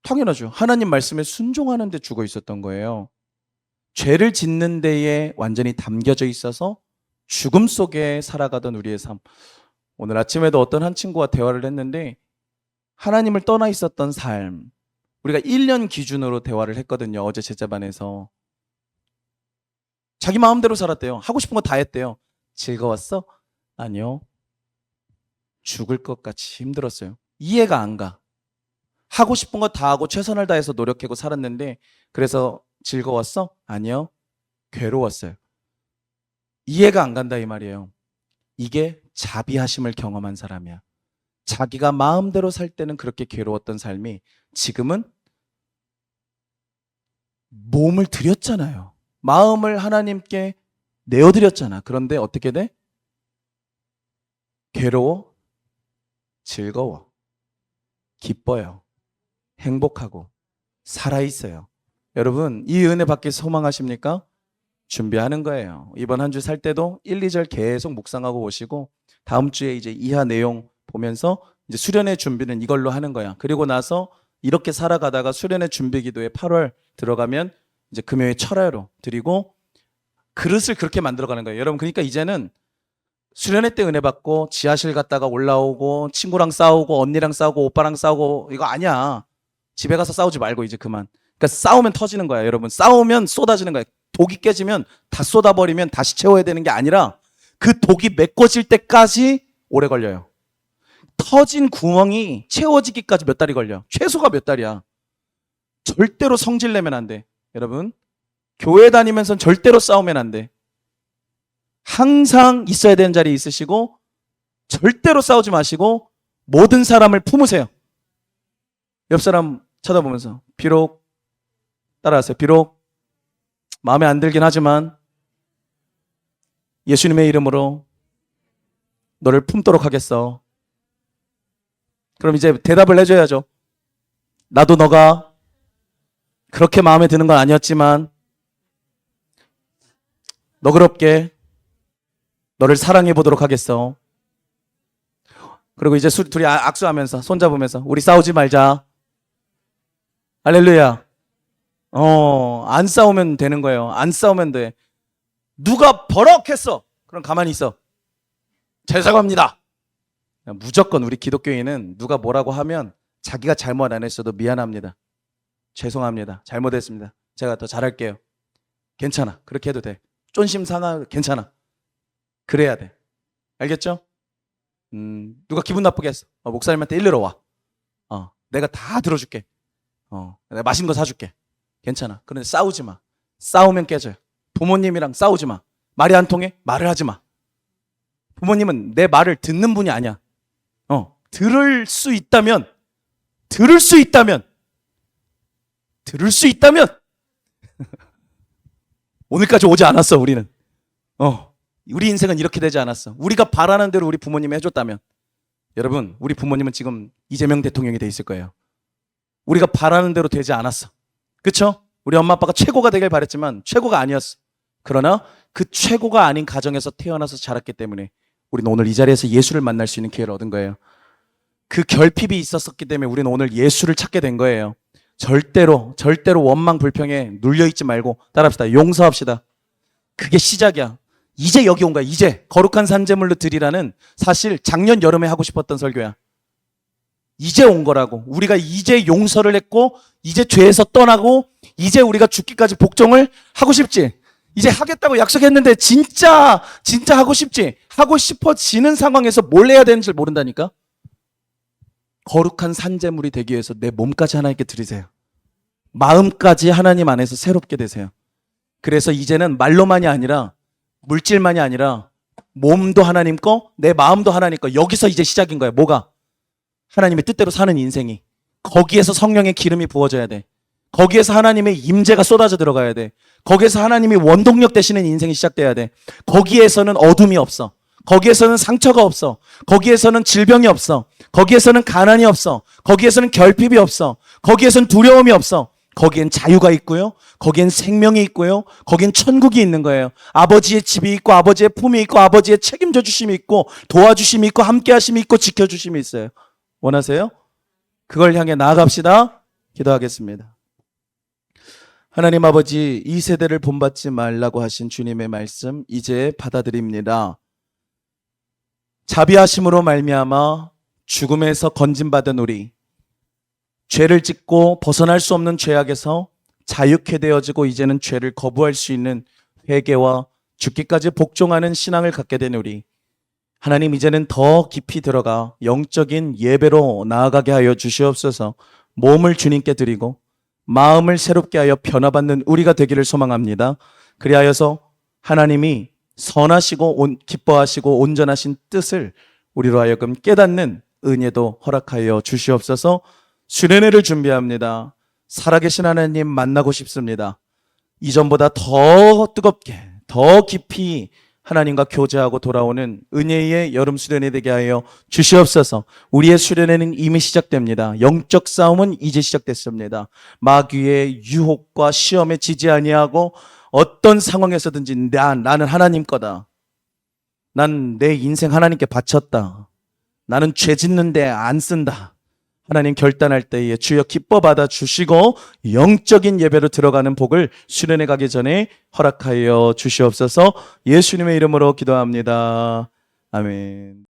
당연하죠. 하나님 말씀에 순종하는 데 죽어 있었던 거예요. 죄를 짓는 데에 완전히 담겨져 있어서 죽음 속에 살아가던 우리의 삶. 오늘 아침에도 어떤 한 친구와 대화를 했는데 하나님을 떠나 있었던 삶. 우리가 1년 기준으로 대화를 했거든요. 어제 제자반에서. 자기 마음대로 살았대요. 하고 싶은 거 다 했대요. 즐거웠어? 아니요. 죽을 것 같이 힘들었어요. 이해가 안 가. 하고 싶은 거 다 하고 최선을 다해서 노력하고 살았는데 그래서 즐거웠어? 아니요. 괴로웠어요. 이해가 안 간다 이 말이에요. 이게 자비하심을 경험한 사람이야. 자기가 마음대로 살 때는 그렇게 괴로웠던 삶이 지금은 몸을 드렸잖아요. 마음을 하나님께 내어드렸잖아. 그런데 어떻게 돼? 괴로워? 즐거워. 기뻐요. 행복하고 살아있어요. 여러분, 이 은혜 받기 소망하십니까? 준비하는 거예요. 이번 한 주 살 때도 1, 2절 계속 묵상하고 오시고 다음 주에 이제 이하 내용 보면서 이제 수련회 준비는 이걸로 하는 거야. 그리고 나서 이렇게 살아가다가 수련회 준비 기도에 8월 들어가면 이제 금요일 철야로 드리고 그릇을 그렇게 만들어가는 거예요. 여러분, 그러니까 이제는 수련회 때 은혜 받고 지하실 갔다가 올라오고 친구랑 싸우고 언니랑 싸우고 오빠랑 싸우고 이거 아니야. 집에 가서 싸우지 말고 이제 그만. 그러니까 싸우면 터지는 거야, 여러분. 싸우면 쏟아지는 거야. 독이 깨지면 다 쏟아버리면 다시 채워야 되는 게 아니라 그 독이 메꿔질 때까지 오래 걸려요. 터진 구멍이 채워지기까지 몇 달이 걸려. 최소가 몇 달이야. 절대로 성질 내면 안 돼. 여러분, 교회 다니면서 절대로 싸우면 안 돼. 항상 있어야 되는 자리에 있으시고 절대로 싸우지 마시고 모든 사람을 품으세요. 옆 사람 쳐다보면서 비록 따라하세요. 비록 마음에 안 들긴 하지만 예수님의 이름으로 너를 품도록 하겠어. 그럼 이제 대답을 해줘야죠. 나도 너가 그렇게 마음에 드는 건 아니었지만 너그럽게 너를 사랑해 보도록 하겠어. 그리고 이제 둘이 악수하면서 손잡으면서 우리 싸우지 말자. 할렐루야. 안 싸우면 되는 거예요. 안 싸우면 돼. 누가 버럭했어. 그럼 가만히 있어. 죄송합니다. 무조건 우리 기독교인은 누가 뭐라고 하면 자기가 잘못 안 했어도 미안합니다. 죄송합니다. 잘못했습니다. 제가 더 잘할게요. 괜찮아. 그렇게 해도 돼. 쫀심 상하 괜찮아. 그래야 돼. 알겠죠? 누가 기분 나쁘게 했어. 목사님한테 일르러 와. 내가 다 들어줄게. 내가 맛있는 거 사줄게. 괜찮아. 그런데 싸우지 마. 싸우면 깨져요. 부모님이랑 싸우지 마. 말이 안 통해? 말을 하지 마. 부모님은 내 말을 듣는 분이 아니야. 들을 수 있다면 오늘까지 오지 않았어, 우리는. 우리 인생은 이렇게 되지 않았어. 우리가 바라는 대로 우리 부모님이 해줬다면. 여러분, 우리 부모님은 지금 이재명 대통령이 돼 있을 거예요. 우리가 바라는 대로 되지 않았어. 그쵸? 우리 엄마 아빠가 최고가 되길 바랬지만 최고가 아니었어. 그러나 그 최고가 아닌 가정에서 태어나서 자랐기 때문에 우리는 오늘 이 자리에서 예수를 만날 수 있는 기회를 얻은 거예요. 그 결핍이 있었기 때문에 우리는 오늘 예수를 찾게 된 거예요. 절대로 원망 불평에 눌려있지 말고 따라합시다. 용서합시다. 그게 시작이야. 이제 여기 온 거야. 이제 거룩한 산제물로 드리라는 사실 작년 여름에 하고 싶었던 설교야. 이제 온 거라고. 우리가 이제 용서를 했고 이제 죄에서 떠나고 이제 우리가 죽기까지 복종을 하고 싶지. 이제 하겠다고 약속했는데 진짜 하고 싶지. 하고 싶어지는 상황에서 뭘 해야 되는지 모른다니까. 거룩한 산제물이 되기 위해서 내 몸까지 하나님께 드리세요. 마음까지 하나님 안에서 새롭게 되세요. 그래서 이제는 말로만이 아니라 물질만이 아니라 몸도 하나님 거, 내 마음도 하나님 거. 여기서 이제 시작인 거야. 뭐가? 하나님의 뜻대로 사는 인생이. 거기에서 성령의 기름이 부어져야 돼. 거기에서 하나님의 임재가 쏟아져 들어가야 돼. 거기에서 하나님이 원동력 되시는 인생이 시작돼야 돼. 거기에서는 어둠이 없어. 거기에서는 상처가 없어. 거기에서는 질병이 없어. 거기에서는 가난이 없어. 거기에서는 결핍이 없어. 거기에서는 두려움이 없어. 거기엔 자유가 있고요. 거기엔 생명이 있고요. 거기엔 천국이 있는 거예요. 아버지의 집이 있고 아버지의 품이 있고 아버지의 책임져 주심이 있고 도와주심이 있고 함께 하심이 있고 지켜주심이 있어요. 원하세요? 그걸 향해 나아갑시다. 기도하겠습니다. 하나님 아버지, 이 세대를 본받지 말라고 하신 주님의 말씀 이제 받아들입니다. 자비하심으로 말미암아 죽음에서 건진받은 우리, 죄를 짓고 벗어날 수 없는 죄악에서 자유케 되어지고 이제는 죄를 거부할 수 있는 회개와 죽기까지 복종하는 신앙을 갖게 된 우리, 하나님 이제는 더 깊이 들어가 영적인 예배로 나아가게 하여 주시옵소서. 몸을 주님께 드리고 마음을 새롭게 하여 변화받는 우리가 되기를 소망합니다. 그리하여서 하나님이 선하시고 기뻐하시고 온전하신 뜻을 우리로 하여금 깨닫는 은혜도 허락하여 주시옵소서. 수련회를 준비합니다. 살아계신 하나님 만나고 싶습니다. 이전보다 더 뜨겁게, 더 깊이 하나님과 교제하고 돌아오는 은혜의 여름 수련회 되게 하여 주시옵소서. 우리의 수련회는 이미 시작됩니다. 영적 싸움은 이제 시작됐습니다. 마귀의 유혹과 시험에 지지 아니하고 어떤 상황에서든지 나는 하나님 거다. 난 내 인생 하나님께 바쳤다. 나는 죄 짓는데 안 쓴다. 하나님 결단할 때에 주여 기뻐 받아 주시고 영적인 예배로 들어가는 복을 수련회 가기 전에 허락하여 주시옵소서. 예수님의 이름으로 기도합니다. 아멘.